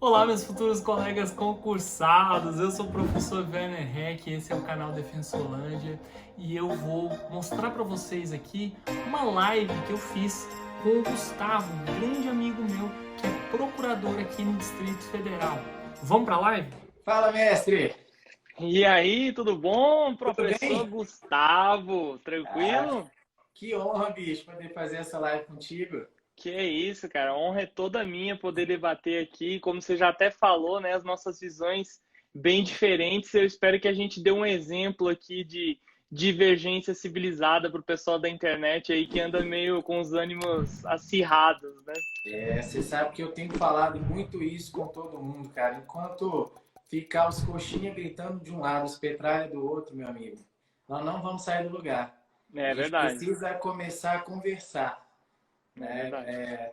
Olá, meus futuros colegas concursados. Eu sou o professor Werner Heck, esse é o canal Defensolândia e eu vou mostrar para vocês aqui uma live que eu fiz com o Gustavo, um grande amigo meu, que é procurador aqui no Distrito Federal. Vamos para a live? Fala, mestre! E aí, tudo bom, Tudo professor bem? Gustavo? Ah, Tranquilo? que honra, bicho, poder fazer essa live contigo. Que é isso, cara. A honra é toda minha poder debater aqui. Como você já até falou, né, as nossas visões bem diferentes. Eu espero que a gente dê um exemplo aqui de divergência civilizada para o pessoal da internet aí que anda meio com os ânimos acirrados, né? Você sabe que eu tenho falado muito isso com todo mundo, cara. Enquanto ficar os coxinhas gritando de um lado, os petralha do outro, meu amigo, nós não vamos sair do lugar. A É gente verdade, precisa começar a conversar, é né? verdade.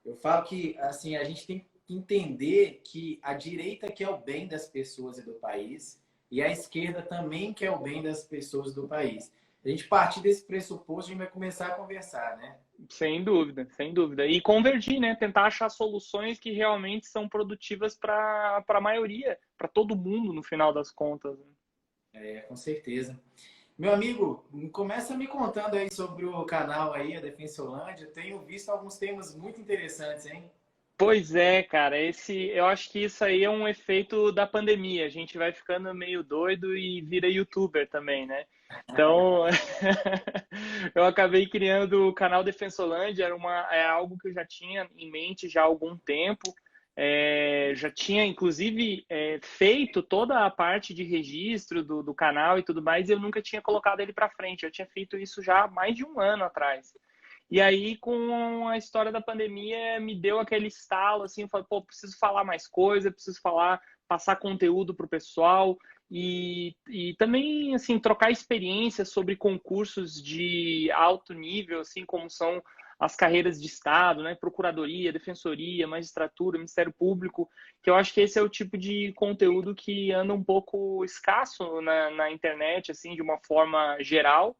Eu falo que assim a gente tem que entender que a direita quer o bem das pessoas e do país e a esquerda também quer o bem das pessoas do país. A gente partir desse pressuposto, a gente vai começar a conversar, né? Sem dúvida, sem dúvida. E convergir, né? Tentar achar soluções que realmente são produtivas para a maioria, para todo mundo, no final das contas, né? Com certeza. Meu amigo, começa me contando aí sobre o canal aí, a Defensolândia. Tenho visto alguns temas muito interessantes, hein? Pois é, cara, eu acho que isso aí é um efeito da pandemia. A gente vai ficando meio doido e vira youtuber também, né? Então, eu acabei criando o canal Defensolândia, é algo que eu já tinha em mente já há algum tempo. Já tinha, inclusive, feito toda a parte de registro do canal e tudo mais, e eu nunca tinha colocado ele para frente. Eu tinha feito isso já há mais de um ano atrás. E aí, com a história da pandemia, me deu aquele estalo, assim, eu falei, pô, preciso falar mais coisa, preciso falar, passar conteúdo para o pessoal e também, assim, trocar experiências sobre concursos de alto nível, assim, como são as carreiras de Estado, né, Procuradoria, Defensoria, Magistratura, Ministério Público, que eu acho que esse é o tipo de conteúdo que anda um pouco escasso na internet, assim, de uma forma geral.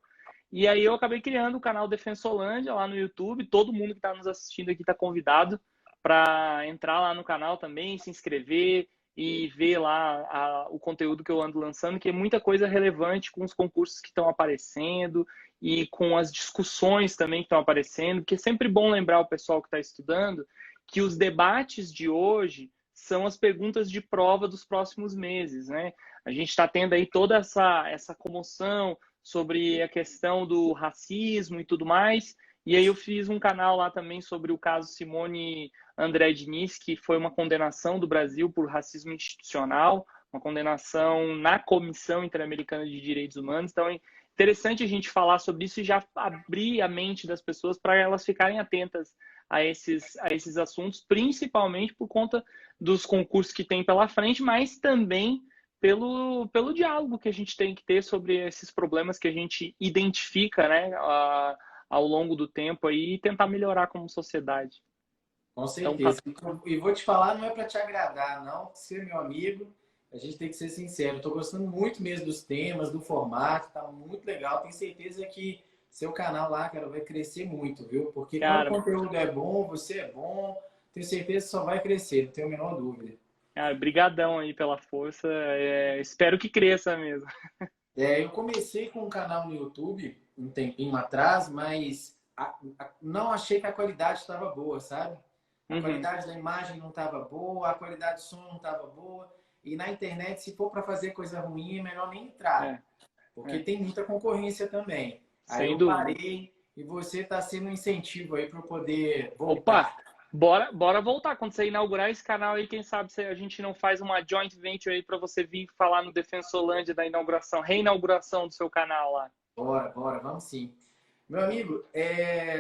E aí eu acabei criando o canal Defensolândia lá no YouTube. Todo mundo que está nos assistindo aqui está convidado para entrar lá no canal também, se inscrever e ver lá o conteúdo que eu ando lançando, que é muita coisa relevante com os concursos que estão aparecendo e com as discussões também que estão aparecendo, porque é sempre bom lembrar o pessoal que está estudando que os debates de hoje são as perguntas de prova dos próximos meses, né? A gente está tendo aí toda essa comoção sobre a questão do racismo e tudo mais. E aí eu fiz um canal lá também sobre o caso Simone André Diniz, que foi uma condenação do Brasil por racismo institucional, uma condenação na Comissão Interamericana de Direitos Humanos. Então é interessante a gente falar sobre isso e já abrir a mente das pessoas para elas ficarem atentas a esses assuntos, principalmente por conta dos concursos que tem pela frente, mas também pelo diálogo que a gente tem que ter sobre esses problemas que a gente identifica, né, ao longo do tempo aí, e tentar melhorar como sociedade. Com Então tá. certeza. E vou te falar, não é para te agradar, não. Ser meu amigo, a gente tem que ser sincero. Estou gostando muito mesmo dos temas, do formato, tá muito legal. Tenho certeza que seu canal lá, cara, vai crescer muito, viu? Porque quando o Cara, conteúdo é bom, você é bom, tenho certeza que só vai crescer, não tenho a menor dúvida. brigadão aí pela força. Espero que cresça mesmo. Eu comecei com um canal no YouTube um tempinho atrás, mas não achei que a qualidade estava boa, sabe? A Uhum, qualidade da imagem não estava boa, a qualidade do som não estava boa. E na internet, se for para fazer coisa ruim, é melhor nem entrar, é, porque é, tem muita concorrência também. Aí sem eu dúvida. parei e você está sendo um incentivo aí para eu poder Opa, voltar. bora voltar. Quando você inaugurar esse canal aí, quem sabe se a gente não faz uma joint venture aí para você vir falar no Defensolândia da inauguração, reinauguração do seu canal lá. Bora, bora, vamos sim. Meu amigo,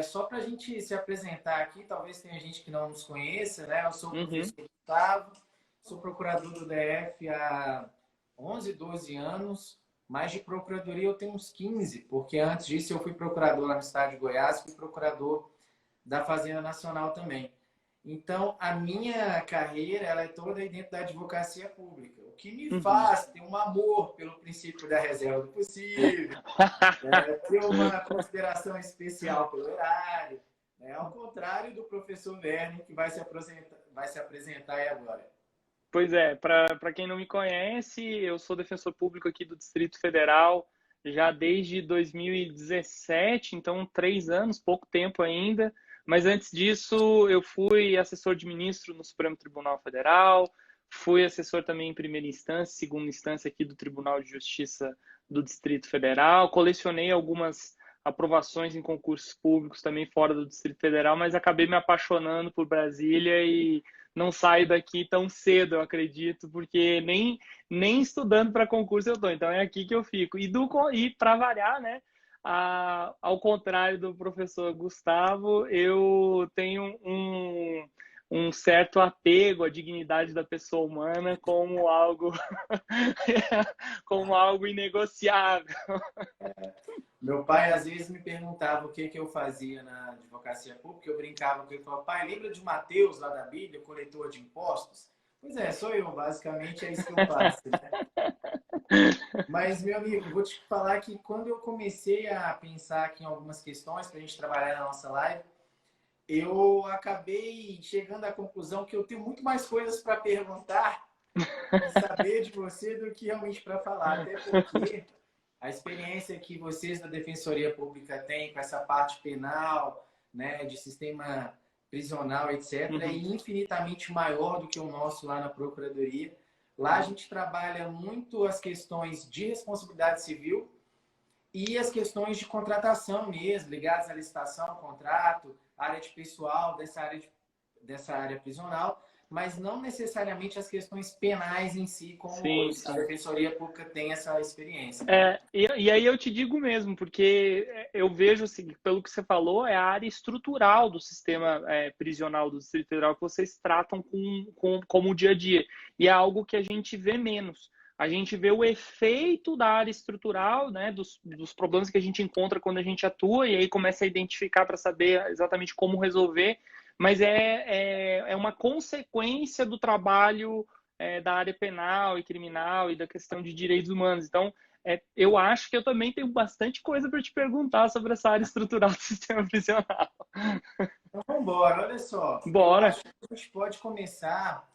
só para a gente se apresentar aqui, talvez tenha gente que não nos conheça, né? Eu sou o Uhum, professor Gustavo, sou procurador do DF há 11, 12 anos, mas de procuradoria eu tenho uns 15, porque antes disso eu fui procurador lá no estado de Goiás, fui procurador da Fazenda Nacional também. Então, a minha carreira ela é toda aí dentro da advocacia pública, o que me uhum. faz ter um amor pelo princípio da reserva do possível, ter uma consideração especial pelo horário, né? Ao contrário do professor Werner, que vai se apresentar aí agora. Pois é, para quem não me conhece, eu sou defensor público aqui do Distrito Federal já desde 2017, então 3 anos, pouco tempo ainda. Mas antes disso, eu fui assessor de ministro no Supremo Tribunal Federal, fui assessor também em primeira instância, segunda instância aqui do Tribunal de Justiça do Distrito Federal. Colecionei algumas aprovações em concursos públicos também fora do Distrito Federal, mas acabei me apaixonando por Brasília e não saio daqui tão cedo, eu acredito, porque nem estudando para concurso eu tô, então é aqui que eu fico. E para variar, né, ao contrário do professor Gustavo, eu tenho um certo apego à dignidade da pessoa humana como algo, como algo inegociável. Meu pai às vezes me perguntava o que que eu fazia na advocacia pública. Eu brincava com ele, falava: pai, lembra de Mateus lá da Bíblia, coletor de impostos? Pois é, sou eu, basicamente é isso que eu faço, né? Mas, meu amigo, vou te falar que quando eu comecei a pensar aqui em algumas questões para a gente trabalhar na nossa live, eu acabei chegando à conclusão que eu tenho muito mais coisas para perguntar e saber de você do que realmente para falar. Até porque a experiência que vocês da Defensoria Pública têm com essa parte penal, né, de sistema prisional, etc., é infinitamente maior do que o nosso lá na Procuradoria. Lá a gente trabalha muito as questões de responsabilidade civil e as questões de contratação mesmo, ligadas à licitação, contrato, área de pessoal dessa área prisional, mas não necessariamente as questões penais em si, como Sim, a sim. Defensoria Pública tem essa experiência, né? E aí eu te digo mesmo, porque eu vejo, assim, pelo que você falou, é a área estrutural do sistema prisional do Distrito Federal que vocês tratam como o dia a dia. E é algo que a gente vê menos. A gente vê o efeito da área estrutural, né, dos problemas que a gente encontra quando a gente atua, e aí começa a identificar para saber exatamente como resolver, mas é uma consequência do trabalho da área penal e criminal e da questão de direitos humanos. Então, eu acho que eu também tenho bastante coisa para te perguntar sobre essa área estrutural do sistema prisional. Então, vamos embora. Olha só, eu Bora! acho que a gente pode começar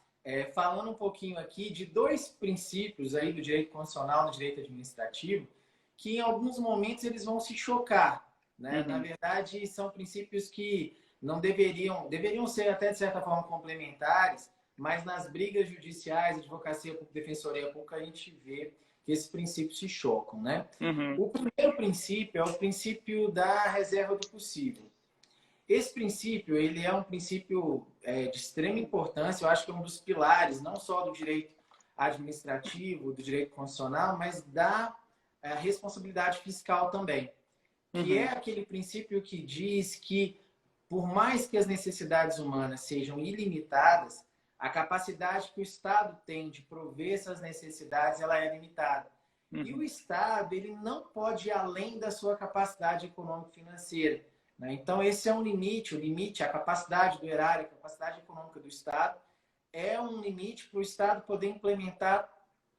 falando um pouquinho aqui de dois princípios aí do direito constitucional, do direito administrativo, que em alguns momentos eles vão se chocar, né? Na Uhum. verdade, são princípios que não deveriam ser até de certa forma complementares, mas nas brigas judiciais, advocacia pública, defensoria pública, a gente vê que esses princípios se chocam, né? Uhum. O primeiro princípio é o princípio da reserva do possível. Esse princípio, ele é um princípio de extrema importância, eu acho que é um dos pilares, não só do direito administrativo, do direito constitucional, mas da responsabilidade fiscal também, que é Uhum. aquele princípio que diz que, por mais que as necessidades humanas sejam ilimitadas, a capacidade que o Estado tem de prover essas necessidades, ela é limitada. E o Uhum. Estado, ele não pode ir além da sua capacidade econômico-financeira, né? Então, esse é um limite, o limite, a capacidade do erário, a capacidade econômica do Estado, é um limite para o Estado poder implementar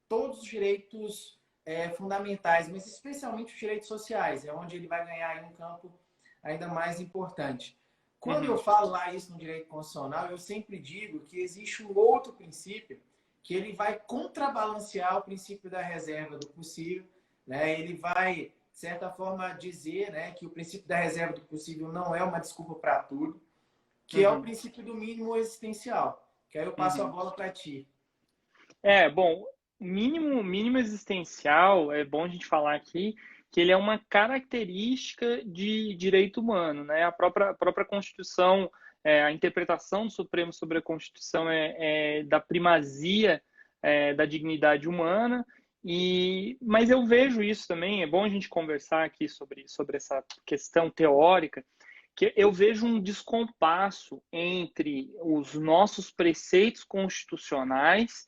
todos os direitos fundamentais, mas especialmente os direitos sociais, é onde ele vai ganhar um campo ainda mais importante. Quando eu Uhum. falo lá isso no direito constitucional, eu sempre digo que existe um outro princípio que ele vai contrabalancear o princípio da reserva do possível, né? Ele vai, de certa forma, dizer, né, que o princípio da reserva do possível não é uma desculpa para tudo, que é o Uhum. princípio do mínimo existencial. Que aí eu passo a Uhum. bola para ti. Bom, mínimo existencial, é bom a gente falar aqui que ele é uma característica de direito humano, né? A própria Constituição, a interpretação do Supremo sobre a Constituição é da primazia da dignidade humana, mas eu vejo isso também, é bom a gente conversar aqui sobre essa questão teórica, que eu vejo um descompasso entre os nossos preceitos constitucionais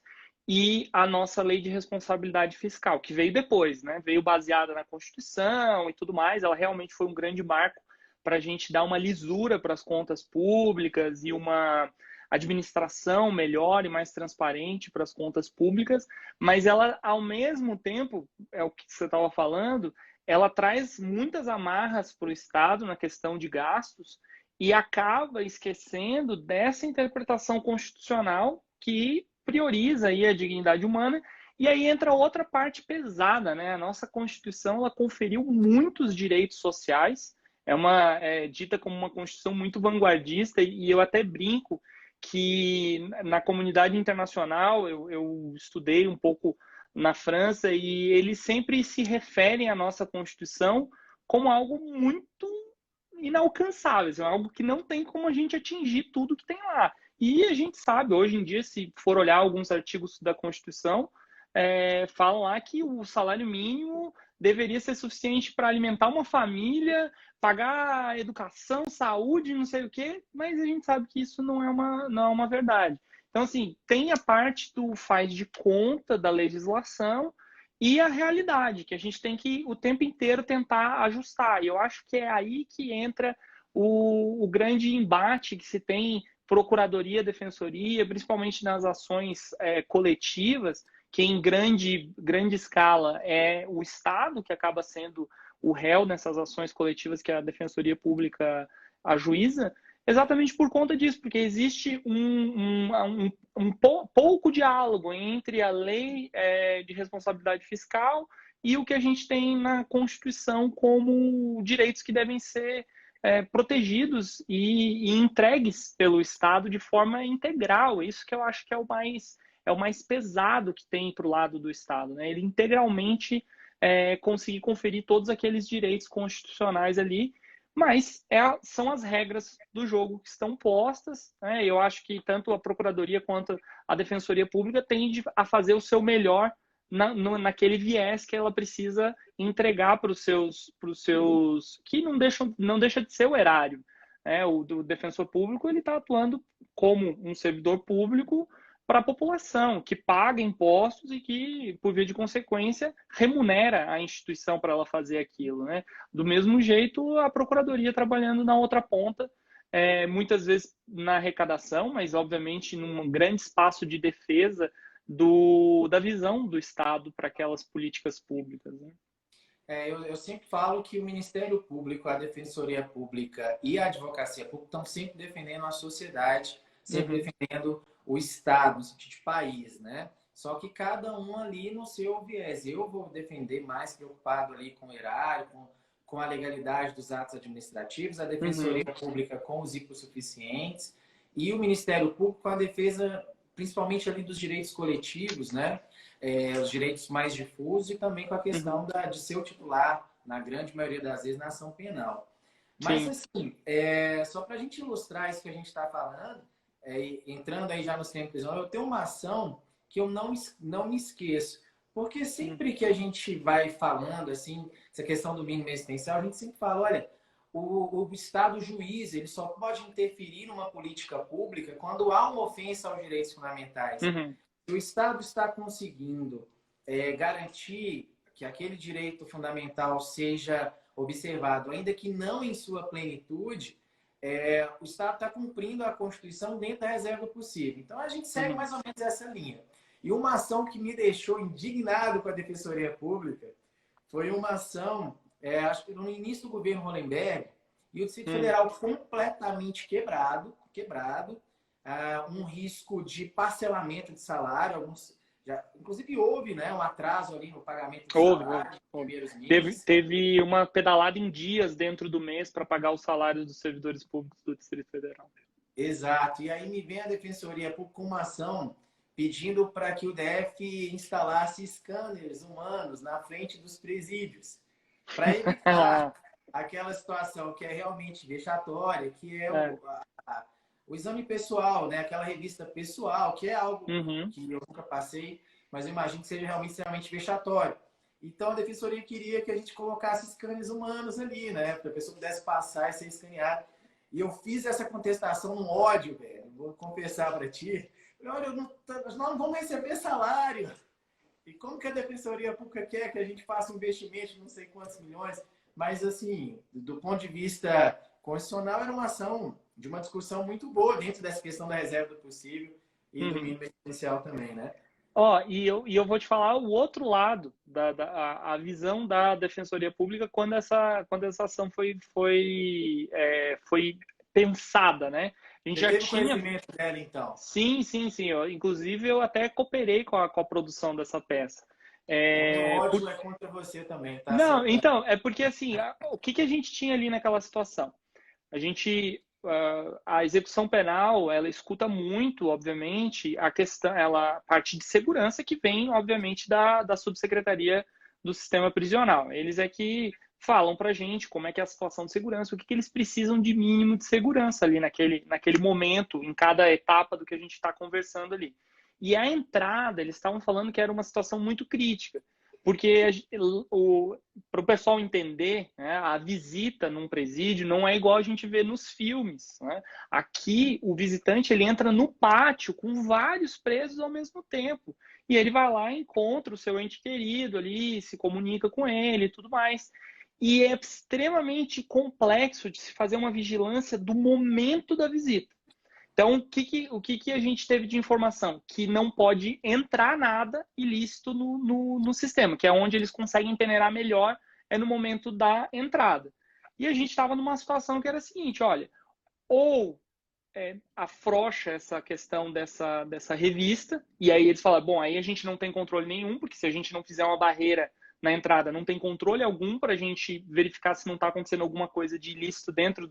e a nossa lei de responsabilidade fiscal, que veio depois, né? Veio baseada na Constituição e tudo mais. Ela realmente foi um grande marco para a gente dar uma lisura para as contas públicas e uma administração melhor e mais transparente para as contas públicas, mas ela, ao mesmo tempo, é o que você estava falando, ela traz muitas amarras para o Estado na questão de gastos e acaba esquecendo dessa interpretação constitucional que prioriza aí a dignidade humana. E aí entra outra parte pesada, né? A nossa Constituição, ela conferiu muitos direitos sociais, é dita como uma Constituição muito vanguardista, e eu até brinco que na comunidade internacional, eu estudei um pouco na França, e eles sempre se referem à nossa Constituição como algo muito inalcançável, assim, algo que não tem como a gente atingir tudo que tem lá. E a gente sabe, hoje em dia, se for olhar alguns artigos da Constituição, falam lá que o salário mínimo deveria ser suficiente para alimentar uma família, pagar educação, saúde, não sei o quê, mas a gente sabe que isso não é uma verdade. Então, assim, tem a parte do faz de conta da legislação e a realidade, que a gente tem que o tempo inteiro tentar ajustar. E eu acho que é aí que entra o grande embate que se tem procuradoria, defensoria, principalmente nas ações coletivas, que em grande escala é o Estado que acaba sendo o réu nessas ações coletivas que a Defensoria Pública ajuiza, exatamente por conta disso, porque existe pouco diálogo entre a lei de responsabilidade fiscal e o que a gente tem na Constituição como direitos que devem ser protegidos e entregues pelo Estado de forma integral. Isso que eu acho que é o mais pesado que tem para o lado do Estado, né? Ele integralmente conseguir conferir todos aqueles direitos constitucionais ali, mas são as regras do jogo que estão postas, né? Eu acho que tanto a Procuradoria quanto a Defensoria Pública tende a fazer o seu melhor naquele viés que ela precisa entregar para os seus que não deixa de ser o erário, né? O do defensor público, ele está atuando como um servidor público para a população, que paga impostos e que, por via de consequência, remunera a instituição para ela fazer aquilo, né? Do mesmo jeito, a Procuradoria trabalhando na outra ponta, muitas vezes na arrecadação, mas, obviamente, num grande espaço de defesa da visão do Estado para aquelas políticas públicas, né? Eu sempre falo que o Ministério Público, a Defensoria Pública e a Advocacia Pública estão sempre defendendo a sociedade, sempre defendendo o Estado, no sentido de país, né? Só que cada um ali no seu viés. Eu vou defender mais preocupado ali com o erário, com a legalidade dos atos administrativos, a Defensoria Pública com os hipossuficientes e o Ministério Público com a defesa, principalmente ali dos direitos coletivos, né? Os direitos mais difusos e também com a questão de ser o titular, na grande maioria das vezes, na ação penal. Mas, assim, só para a gente ilustrar isso que a gente está falando, entrando aí já nos tempos de prisão, eu tenho uma ação que eu não me esqueço. Porque sempre que a gente vai falando, assim, essa questão do mínimo existencial, a gente sempre fala, olha, o Estado juiz, ele só pode interferir numa política pública quando há uma ofensa aos direitos fundamentais. Se o Estado está conseguindo garantir que aquele direito fundamental seja observado, ainda que não em sua plenitude, o Estado está cumprindo a Constituição dentro da reserva possível. Então, a gente segue mais ou menos essa linha. E uma ação que me deixou indignado com a Defensoria Pública foi uma ação, acho que no início do governo Hollenberg, e o Distrito Federal completamente quebrado, um risco de parcelamento de salário, inclusive houve, né, um atraso ali no pagamento de salário nos primeiros meses. Teve uma pedalada em dias dentro do mês para pagar os salários dos servidores públicos do Distrito Federal. Exato. E aí me vem a Defensoria Pública com uma ação pedindo para que o DF instalasse scanners humanos na frente dos presídios, para evitar aquela situação que é realmente vexatória, que é o exame pessoal, né? Aquela revista pessoal, que é algo que eu nunca passei, mas eu imagino que seja realmente extremamente vexatório. Então, a Defensoria queria que a gente colocasse scanners humanos ali, né? Para a pessoa pudesse passar e ser escaneada. E eu fiz essa contestação no ódio, velho. Vou confessar para ti. Olha, nós não vamos receber salário. E como que a Defensoria Pública quer que a gente faça um investimento de não sei quantos milhões? Mas, assim, do ponto de vista constitucional, era uma ação de uma discussão muito boa dentro dessa questão da reserva do possível e do mínimo existencial também, né? E eu vou te falar o outro lado, a visão da Defensoria Pública quando essa ação foi pensada, né? A gente Você já teve tinha. conhecimento dela, então? Sim, sim, sim. Inclusive, eu até cooperei com a produção dessa peça. Então, meu É, ódio é contra você também, tá? Só Não, pra... então, é porque assim, o que que a gente tinha ali naquela situação? A gente, a execução penal, ela escuta muito, obviamente, a questão, a parte de segurança que vem, obviamente, da subsecretaria do sistema prisional. Eles é que falam pra gente como é que é a situação de segurança, o que que eles precisam de mínimo de segurança ali naquele momento, em cada etapa do que a gente está conversando ali. E a entrada, eles estavam falando que era uma situação muito crítica, porque para o pessoal entender, né, a visita num presídio não é igual a gente vê nos filmes, né? Aqui, o visitante ele entra no pátio com vários presos ao mesmo tempo. E ele vai lá e encontra o seu ente querido ali, se comunica com ele e tudo mais. E é extremamente complexo de se fazer uma vigilância do momento da visita. Então, o que a gente teve de informação? Que não pode entrar nada ilícito no sistema, que é onde eles conseguem peneirar melhor, é no momento da entrada. E a gente estava numa situação que era a seguinte, olha, ou afrouxa essa questão dessa revista, e aí eles falam, bom, aí a gente não tem controle nenhum, porque se a gente não fizer uma barreira na entrada, não tem controle algum para a gente verificar se não está acontecendo alguma coisa de ilícito dentro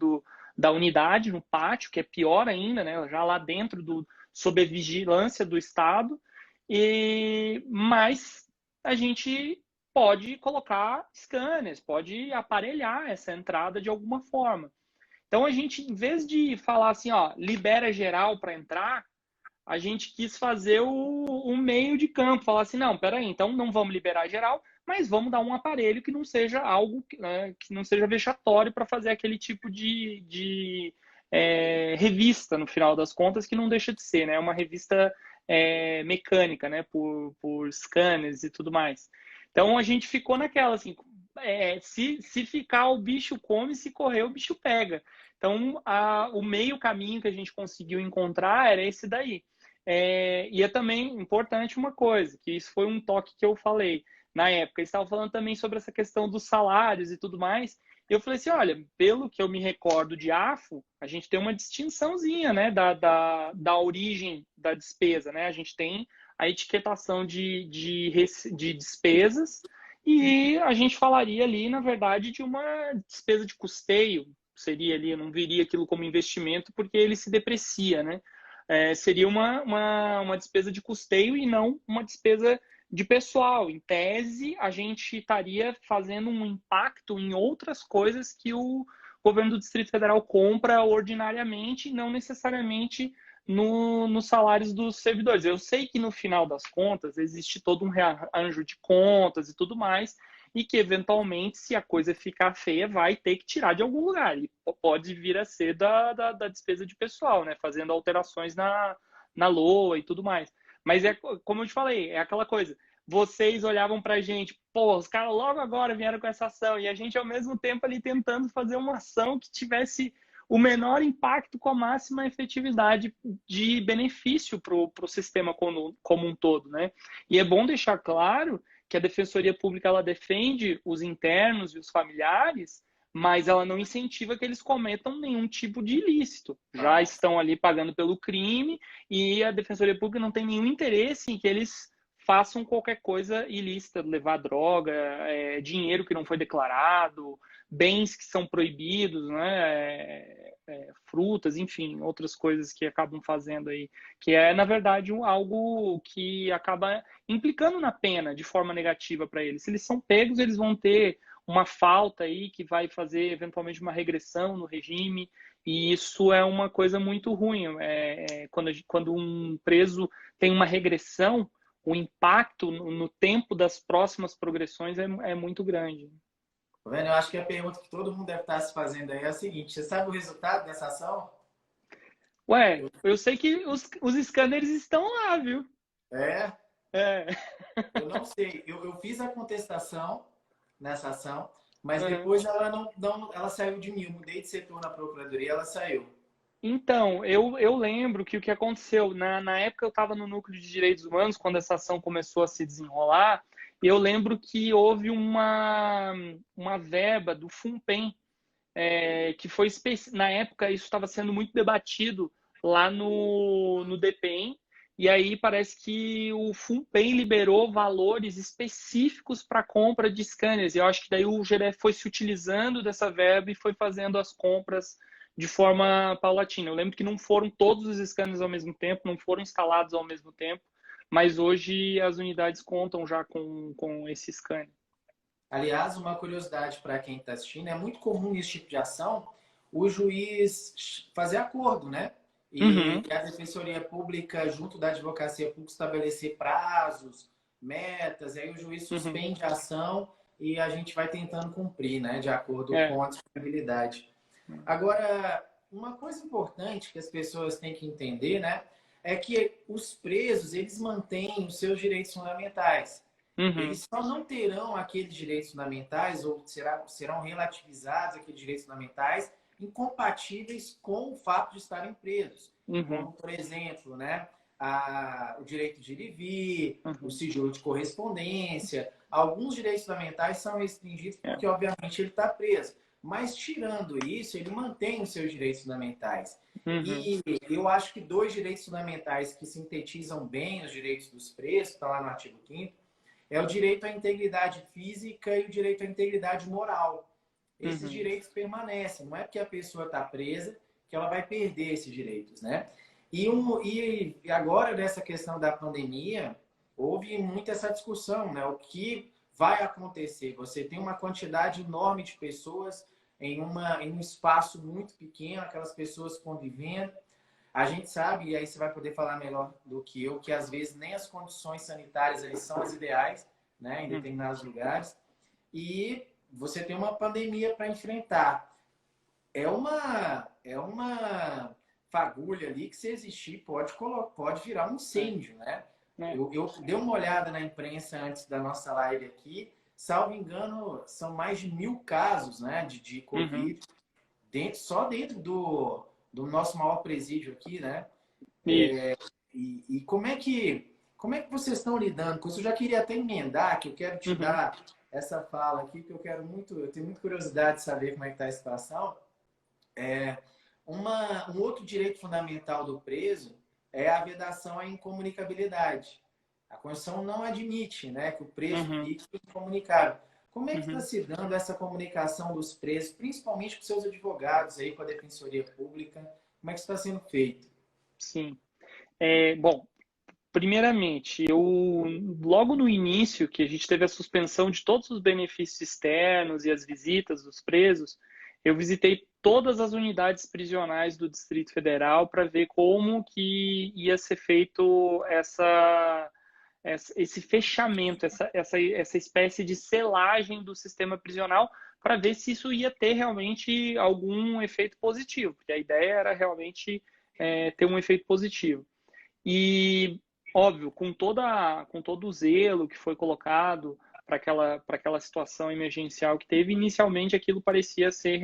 da unidade, no pátio, que é pior ainda, né? Já lá dentro, sob a vigilância do Estado, mas a gente pode colocar scanners, pode aparelhar essa entrada de alguma forma. Então a gente, em vez de falar assim, ó, libera geral para entrar, a gente quis fazer o meio de campo, falar assim, não, peraí, então não vamos liberar geral, mas vamos dar um aparelho que não seja algo, né, que não seja vexatório para fazer aquele tipo de revista, no final das contas, que não deixa de ser, né? Uma revista mecânica, né? Por scanners e tudo mais. Então a gente ficou naquela, assim, se ficar o bicho come, se correr o bicho pega. Então o meio caminho que a gente conseguiu encontrar era esse daí. E é também importante uma coisa, que isso foi um toque que eu falei na época. Eles estavam falando também sobre essa questão dos salários e tudo mais. Eu falei assim, olha, pelo que eu me recordo de AFO, a gente tem uma distinçãozinha, né, da origem da despesa, né? A gente tem a etiquetação de despesas e a gente falaria ali, na verdade, de uma despesa de custeio, seria ali, eu não viria aquilo como investimento porque ele se deprecia, né? Seria uma despesa de custeio e não uma despesa de pessoal. Em tese, a gente estaria fazendo um impacto em outras coisas que o governo do Distrito Federal compra ordinariamente, não necessariamente nos salários dos servidores. Eu sei que no final das contas existe todo um rearranjo de contas e tudo mais, e que eventualmente, se a coisa ficar feia, vai ter que tirar de algum lugar. E pode vir a ser da despesa de pessoal, né? Fazendo alterações na LOA e tudo mais. Mas como eu te falei, é aquela coisa. Vocês olhavam pra gente, pô, os caras logo agora vieram com essa ação, e a gente ao mesmo tempo ali tentando fazer uma ação que tivesse o menor impacto com a máxima efetividade de benefício para o sistema como um todo, né? E é bom deixar claro que a Defensoria Pública ela defende os internos e os familiares, mas ela não incentiva que eles cometam nenhum tipo de ilícito. Já estão ali pagando pelo crime e a Defensoria Pública não tem nenhum interesse em que eles façam qualquer coisa ilícita, levar droga, dinheiro que não foi declarado, bens que são proibidos, né? Frutas, enfim, outras coisas que acabam fazendo aí, que é, na verdade, algo que acaba implicando na pena de forma negativa para eles. Se eles são pegos, eles vão ter uma falta aí que vai fazer, eventualmente, uma regressão no regime, e isso é uma coisa muito ruim. Quando um preso tem uma regressão, o impacto no tempo das próximas progressões é muito grande. Tá vendo? Eu acho que a pergunta que todo mundo deve estar se fazendo aí é a seguinte: você sabe o resultado dessa ação? Ué, eu sei que os scanners estão lá, viu? É, É. eu não sei. Eu fiz a contestação nessa ação, mas Uhum. depois ela ela saiu de mim. Eu mudei de setor na procuradoria, ela saiu. Então, eu lembro que o que aconteceu, na época eu estava no Núcleo de Direitos Humanos, quando essa ação começou a se desenrolar, e eu lembro que houve uma verba do FUNPEN, que foi, na época, isso estava sendo muito debatido lá no DPEM, e aí parece que o FUNPEM liberou valores específicos para compra de scanners. E eu acho que daí o GDF foi se utilizando dessa verba e foi fazendo as compras de forma paulatina. Eu lembro que não foram todos os scanners ao mesmo tempo, não foram instalados ao mesmo tempo, mas hoje as unidades contam já com esse scanner. Aliás, uma curiosidade para quem está assistindo, é muito comum nesse tipo de ação o juiz fazer acordo, né? E Uhum, a Defensoria Pública, junto da Advocacia Pública, estabelecer prazos, metas, aí o juiz uhum, suspende a ação e a gente vai tentando cumprir, né? De acordo é, com a disponibilidade. Agora, uma coisa importante que as pessoas têm que entender, né? É que os presos, eles mantêm os seus direitos fundamentais. uhum, Eles só não terão aqueles direitos fundamentais ou serão relativizados aqueles direitos fundamentais incompatíveis com o fato de estarem presos. uhum, Como, por exemplo, né, o direito de ir e vir, o uhum, sigilo de correspondência. Alguns direitos fundamentais são restringidos é, porque, obviamente, ele está preso. Mas, tirando isso, ele mantém os seus direitos fundamentais. uhum, E eu acho que dois direitos fundamentais que sintetizam bem os direitos dos presos, está lá no artigo 5º, é o direito à integridade física e o direito à integridade moral. Esses uhum, direitos permanecem. Não é porque a pessoa está presa que ela vai perder esses direitos, né? E agora, nessa questão da pandemia, houve muito essa discussão, né? O que vai acontecer? Você tem uma quantidade enorme de pessoas em um espaço muito pequeno, aquelas pessoas convivendo. A gente sabe, e aí você vai poder falar melhor do que eu, que às vezes nem as condições sanitárias ali são as ideais, né, em uhum. determinados lugares. E você tem uma pandemia para enfrentar. É uma fagulha ali que, se existir, pode virar um É, incêndio, né? é. Eu dei uma olhada na imprensa antes da nossa live aqui. Salvo engano, são mais de 1.000 casos, né, de Uhum. Covid só dentro do nosso maior presídio aqui, né? Isso. E como é que vocês estão lidando com isso? Eu já queria até emendar, que eu quero te Uhum. dar essa fala aqui, que eu tenho muita curiosidade de saber como é que está a situação. Um outro direito fundamental do preso é a vedação à incomunicabilidade. A Constituição não admite, né, que o preso Uhum. fique incomunicável. Como é que está Uhum. se dando essa comunicação dos presos, principalmente com seus advogados aí, com a Defensoria Pública? Como é que isso está sendo feito? Sim. Bom, primeiramente, logo no início, que a gente teve a suspensão de todos os benefícios externos e as visitas dos presos, eu visitei todas as unidades prisionais do Distrito Federal para ver como que ia ser feito esse fechamento, essa espécie de selagem do sistema prisional, para ver se isso ia ter realmente algum efeito positivo, porque a ideia era realmente ter um efeito positivo. E, óbvio, com todo o zelo que foi colocado para aquela situação emergencial que teve, inicialmente aquilo pareciam ser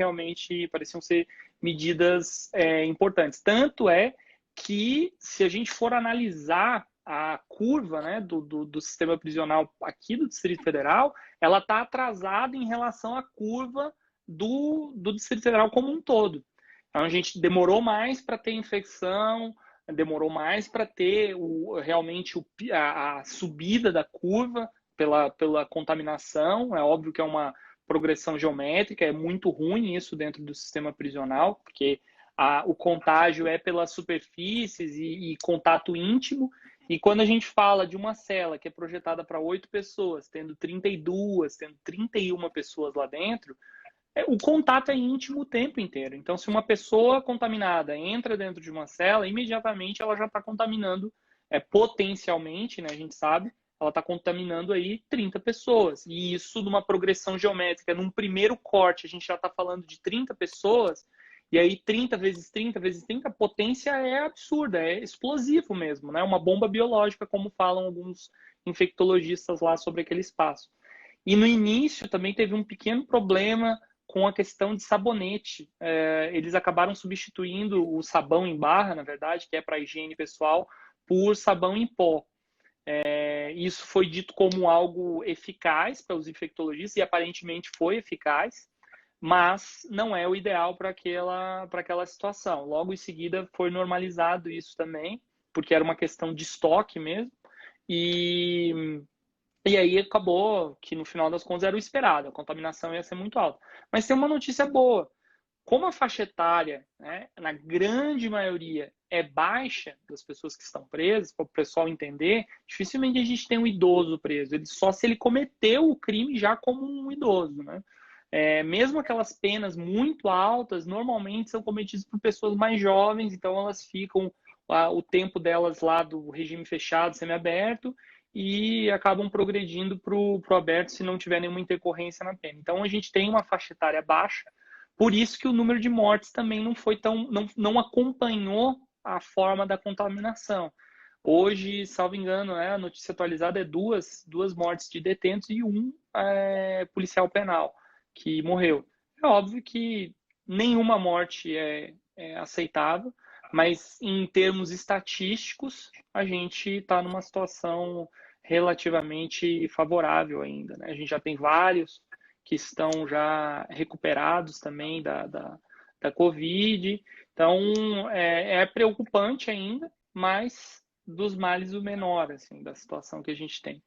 medidas importantes. Tanto é que, se a gente for analisar a curva, né, do sistema prisional aqui do Distrito Federal, ela está atrasada em relação à curva do Distrito Federal como um todo. Então, a gente demorou mais para ter infecção, demorou mais para ter realmente a subida da curva pela contaminação. É óbvio que é uma progressão geométrica, é muito ruim isso dentro do sistema prisional, porque o contágio é pelas superfícies e contato íntimo. E quando a gente fala de uma cela que é projetada para 8 pessoas, tendo 32, tendo 31 pessoas lá dentro, o contato é íntimo o tempo inteiro. Então, se uma pessoa contaminada entra dentro de uma cela, imediatamente ela já está contaminando, potencialmente, né, a gente sabe, ela está contaminando aí 30 pessoas. E isso numa progressão geométrica, num primeiro corte, a gente já está falando de 30 pessoas, e aí 30 vezes 30 vezes 30, a potência é absurda, é explosivo mesmo, né? Uma bomba biológica, como falam alguns infectologistas lá sobre aquele espaço. E no início também teve um pequeno problema com a questão de sabonete. Eles acabaram substituindo o sabão em barra, na verdade, que é para higiene pessoal, por sabão em pó. Isso foi dito como algo eficaz pelos infectologistas e aparentemente foi eficaz, mas não é o ideal para aquela situação. Logo em seguida foi normalizado isso também, porque era uma questão de estoque mesmo, e, e aí acabou que no final das contas era o esperado, a contaminação ia ser muito alta. Mas tem uma notícia boa, como a faixa etária, né, na grande maioria, é baixa das pessoas que estão presas, para o pessoal entender, dificilmente a gente tem um idoso preso, só se ele cometeu o crime já como um idoso, né? Mesmo aquelas penas muito altas, normalmente são cometidas por pessoas mais jovens, então elas ficam o tempo delas lá do regime fechado, semiaberto, e acabam progredindo para o aberto se não tiver nenhuma intercorrência na pena. Então a gente tem uma faixa etária baixa, por isso que o número de mortes também não foi tão, não acompanhou a forma da contaminação. Hoje, salvo engano, a notícia atualizada é duas mortes de detentos e um policial penal que morreu. É óbvio que nenhuma morte é aceitável, mas em termos estatísticos, a gente está numa situação relativamente favorável ainda, né? A gente já tem vários que estão já recuperados também da Covid. Então, é preocupante ainda, mas dos males o menor, assim, da situação que a gente tem.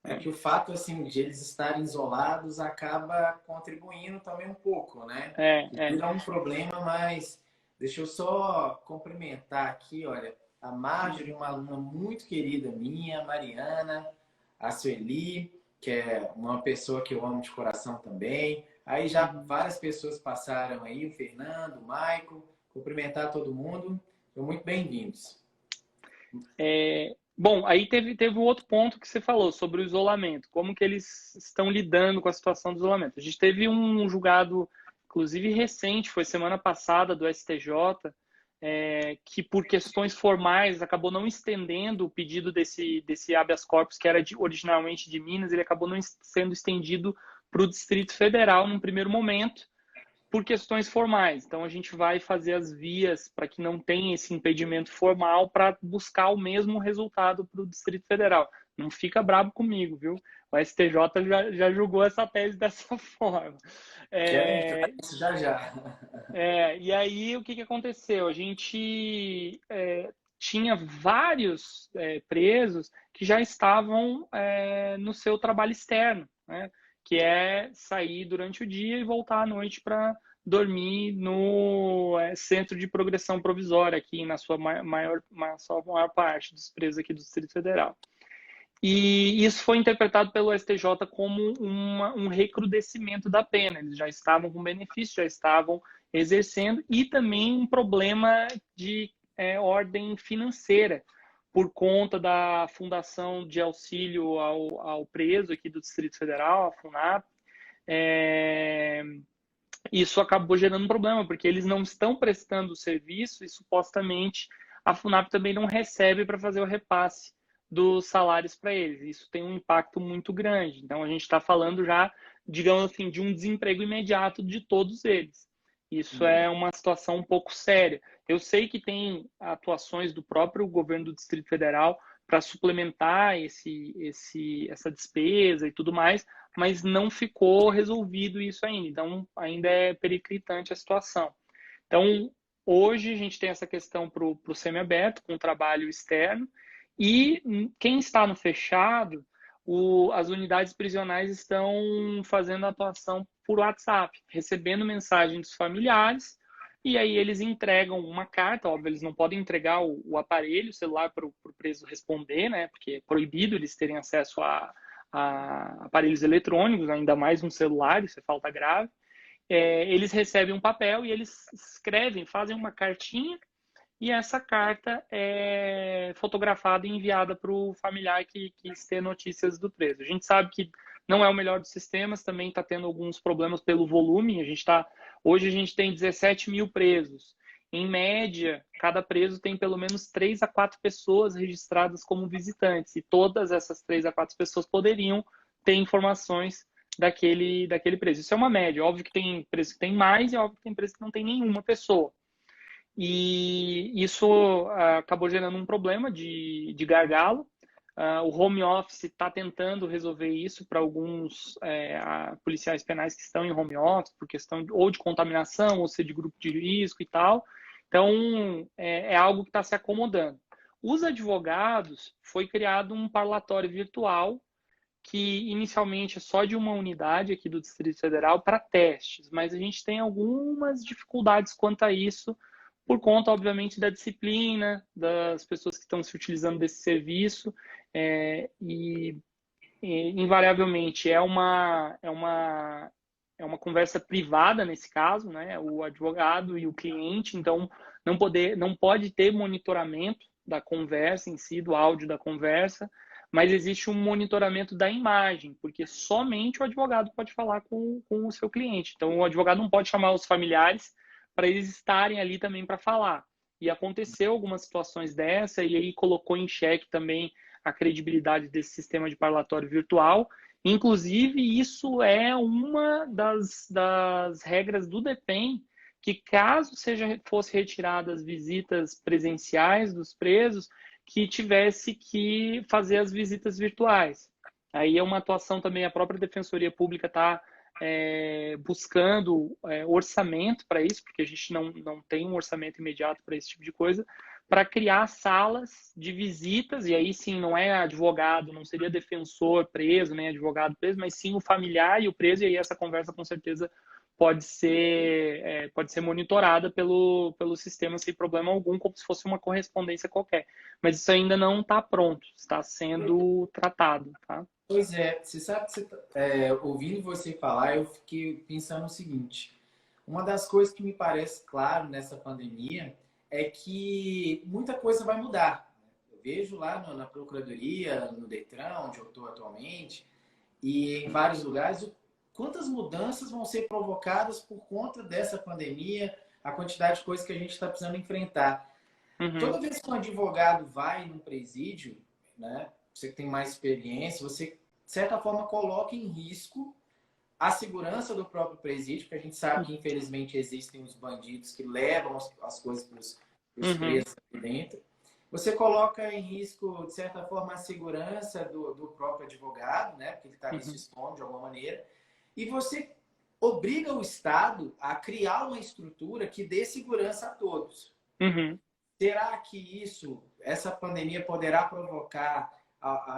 É que o fato, assim, de eles estarem isolados acaba contribuindo também um pouco, né? Vira um problema, mas deixa eu só cumprimentar aqui, olha, a Marjorie, uma aluna muito querida minha, a Mariana, a Sueli, que é uma pessoa que eu amo de coração também. Aí já várias pessoas passaram aí, o Fernando, o Maico, cumprimentar todo mundo. São muito bem-vindos. Bom, aí teve um outro ponto que você falou sobre o isolamento, como que eles estão lidando com a situação do isolamento. A gente teve um julgado, inclusive recente, foi semana passada, do STJ, que por questões formais acabou não estendendo o pedido desse habeas corpus, que era originalmente de Minas, ele acabou não sendo estendido para o Distrito Federal num primeiro momento, por questões formais. Então, a gente vai fazer as vias para que não tenha esse impedimento formal para buscar o mesmo resultado para o Distrito Federal. Não fica bravo comigo, viu? O STJ já julgou essa tese dessa forma. Quero entrar nisso já já. E aí, o que aconteceu? A gente tinha vários presos que já estavam no seu trabalho externo, né? Que é sair durante o dia e voltar à noite para dormir no Centro de Progressão Provisória, aqui na sua maior parte dos presos aqui do Distrito Federal. E isso foi interpretado pelo STJ como um recrudescimento da pena. Eles já estavam com benefício, já estavam exercendo, e também um problema de ordem financeira, por conta da Fundação de Auxílio ao Preso aqui do Distrito Federal, a FUNAP. Isso acabou gerando um problema, porque eles não estão prestando o serviço e supostamente a FUNAP também não recebe para fazer o repasse dos salários para eles. Isso tem um impacto muito grande. Então, a gente está falando já, digamos assim, de um desemprego imediato de todos eles. Isso é uma situação um pouco séria. Eu sei que tem atuações do próprio governo do Distrito Federal para suplementar essa despesa e tudo mais, mas não ficou resolvido isso ainda. Então, ainda é periclitante a situação. Então, hoje a gente tem essa questão para o semiaberto, com o trabalho externo, e quem está no fechado, as unidades prisionais estão fazendo atuação por WhatsApp, recebendo mensagem dos familiares, e aí eles entregam uma carta. Óbvio, eles não podem entregar o aparelho, o celular, para o preso responder, né? Porque é proibido eles terem acesso a aparelhos eletrônicos, ainda mais um celular, isso é falta grave. Eles recebem um papel e eles escrevem, fazem uma cartinha, e essa carta é fotografada e enviada para o familiar que quis ter notícias do preso. A gente sabe que não é o melhor dos sistemas, também está tendo alguns problemas pelo volume. Hoje a gente tem 17 mil presos. Em média, cada preso tem pelo menos 3 a 4 pessoas registradas como visitantes, e todas essas 3 a 4 pessoas poderiam ter informações daquele preso. Isso é uma média. Óbvio que tem preso que tem mais, e óbvio que tem preso que não tem nenhuma pessoa. E isso acabou gerando um problema de gargalo. O home office está tentando resolver isso para alguns policiais penais que estão em home office, por questão ou de contaminação, ou ser de grupo de risco e tal. Então, é algo que está se acomodando. Os advogados, foi criado um parlatório virtual que inicialmente é só de uma unidade aqui do Distrito Federal para testes, mas a gente tem algumas dificuldades quanto a isso, por conta, obviamente, da disciplina, das pessoas que estão se utilizando desse serviço, e invariavelmente é uma conversa privada nesse caso, né? O advogado e o cliente, então não pode ter monitoramento da conversa em si, do áudio da conversa, mas existe um monitoramento da imagem, porque somente o advogado pode falar com o seu cliente. Então, o advogado não pode chamar os familiares para eles estarem ali também para falar. E aconteceu algumas situações dessa, e aí colocou em xeque também a credibilidade desse sistema de parlatório virtual. Inclusive, isso é uma das regras do DEPEN, que caso fosse retiradas visitas presenciais dos presos, que tivesse que fazer as visitas virtuais. Aí é uma atuação também, a própria Defensoria Pública está buscando orçamento para isso, porque a gente não tem um orçamento imediato para esse tipo de coisa, para criar salas de visitas, e aí sim não é advogado, não seria defensor preso, nem advogado preso, mas sim o familiar e o preso, e aí essa conversa com certeza pode ser monitorada pelo sistema sem problema algum, como se fosse uma correspondência qualquer. Mas isso ainda não está pronto, está sendo tratado, tá? Pois é, você sabe que ouvindo você falar, eu fiquei pensando o seguinte: uma das coisas que me parece claro nessa pandemia é que muita coisa vai mudar. Eu vejo lá na Procuradoria, no Detran, onde eu estou atualmente, e em vários lugares, quantas mudanças vão ser provocadas por conta dessa pandemia, a quantidade de coisas que a gente está precisando enfrentar. Uhum. Toda vez que um advogado vai num presídio, né, você que tem mais experiência, você, de certa forma, coloca em risco a segurança do próprio presídio, porque a gente sabe que, infelizmente, existem os bandidos que levam as coisas para os presos aqui dentro. Você coloca em risco, de certa forma, a segurança do próprio advogado, né, porque ele está ali se expondo de alguma maneira, e você obriga o Estado a criar uma estrutura que dê segurança a todos. Uhum. Será que essa pandemia poderá provocar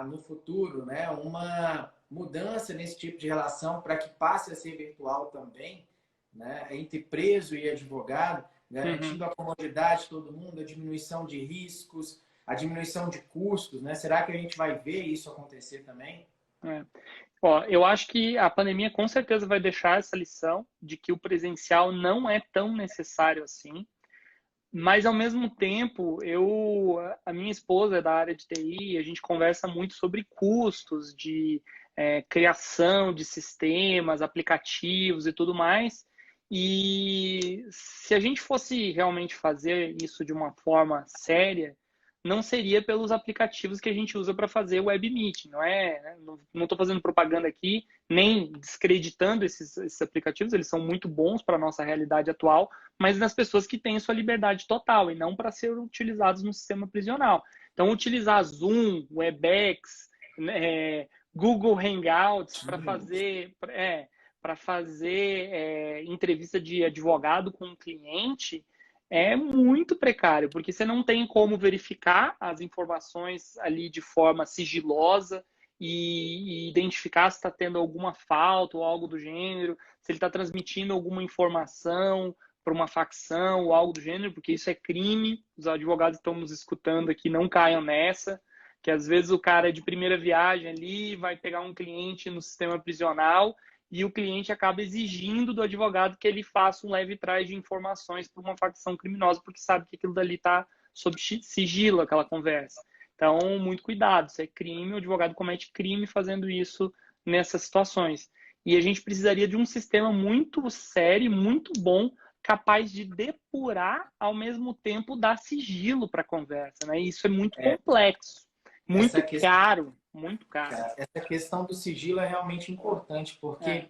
no futuro, né, uma mudança nesse tipo de relação para que passe a ser virtual também, né, entre preso e advogado, garantindo a comodidade de todo mundo, a diminuição de riscos, a diminuição de custos, né? Será que a gente vai ver isso acontecer também? Ó, eu acho que a pandemia com certeza vai deixar essa lição de que o presencial não é tão necessário assim. Mas, ao mesmo tempo, a minha esposa é da área de TI, a gente conversa muito sobre custos de criação de sistemas, aplicativos e tudo mais. E se a gente fosse realmente fazer isso de uma forma séria, não seria pelos aplicativos que a gente usa para fazer o web meeting, não é? Não estou fazendo propaganda aqui, nem descreditando esses aplicativos, eles são muito bons para a nossa realidade atual, mas nas pessoas que têm sua liberdade total e não para ser utilizados no sistema prisional. Então, utilizar Zoom, Webex, Google Hangouts para fazer entrevista de advogado com um cliente é muito precário, porque você não tem como verificar as informações ali de forma sigilosa e identificar se está tendo alguma falta ou algo do gênero, se ele está transmitindo alguma informação para uma facção ou algo do gênero, porque isso é crime. Os advogados que estão nos escutando aqui não caiam nessa, que às vezes o cara é de primeira viagem ali, vai pegar um cliente no sistema prisional e o cliente acaba exigindo do advogado que ele faça um leve trás de informações para uma facção criminosa, porque sabe que aquilo dali está sob sigilo, aquela conversa. Então, muito cuidado, isso é crime, o advogado comete crime fazendo isso nessas situações. E a gente precisaria de um sistema muito sério, muito bom, capaz de depurar, ao mesmo tempo, dar sigilo para a conversa, né? E isso é muito complexo, muito caro, muito caro. Essa questão do sigilo é realmente importante, porque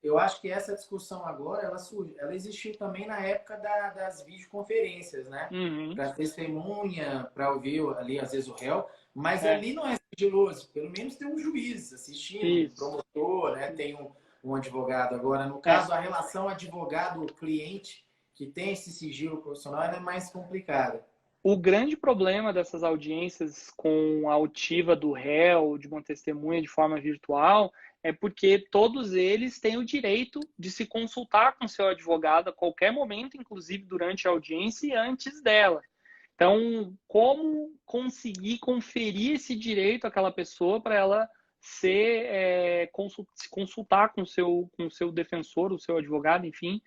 eu acho que essa discussão agora, ela existiu também na época das videoconferências, né? Para testemunha, para ouvir ali, às vezes, o réu, Mas ali não é sigiloso, pelo menos tem um juiz assistindo, um Isso. promotor, né? Tem um advogado. Agora, no É. caso, a relação advogado-cliente, que tem esse sigilo profissional, ela é mais complicada. O grande problema dessas audiências com a altiva do réu, de uma testemunha de forma virtual, é porque todos eles têm o direito de se consultar com seu advogado a qualquer momento, inclusive durante a audiência e antes dela. Então, como conseguir conferir esse direito àquela pessoa para ela se consultar com o seu defensor, o seu advogado, enfim,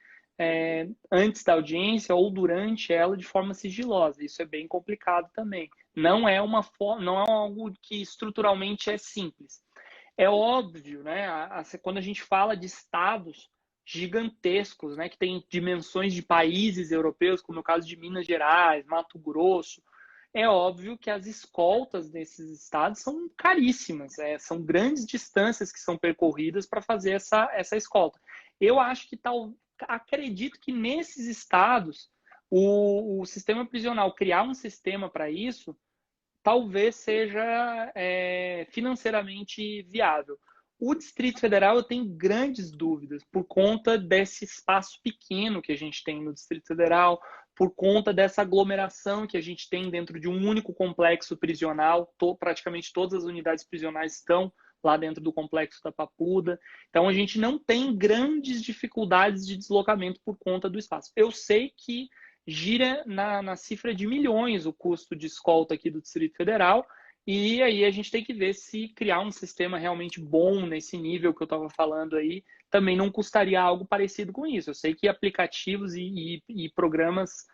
antes da audiência ou durante ela de forma sigilosa. Isso é bem complicado também. Não é algo que estruturalmente é simples. É óbvio, né? Quando a gente fala de estados gigantescos, né, que tem dimensões de países europeus, como no caso de Minas Gerais, Mato Grosso, é óbvio que as escoltas desses estados são caríssimas, são grandes distâncias que são percorridas para fazer essa escolta. Eu acho que acredito que nesses estados o sistema prisional criar um sistema para isso talvez seja financeiramente viável. O Distrito Federal eu tenho grandes dúvidas por conta desse espaço pequeno que a gente tem no Distrito Federal, por conta dessa aglomeração que a gente tem dentro de um único complexo prisional. Praticamente todas as unidades prisionais estão lá dentro do complexo da Papuda. Então a gente não tem grandes dificuldades de deslocamento por conta do espaço. Eu sei que gira na cifra de milhões o custo de escolta aqui do Distrito Federal, e aí a gente tem que ver se criar um sistema realmente bom nesse nível que eu estava falando aí, também não custaria algo parecido com isso. Eu sei que aplicativos e programas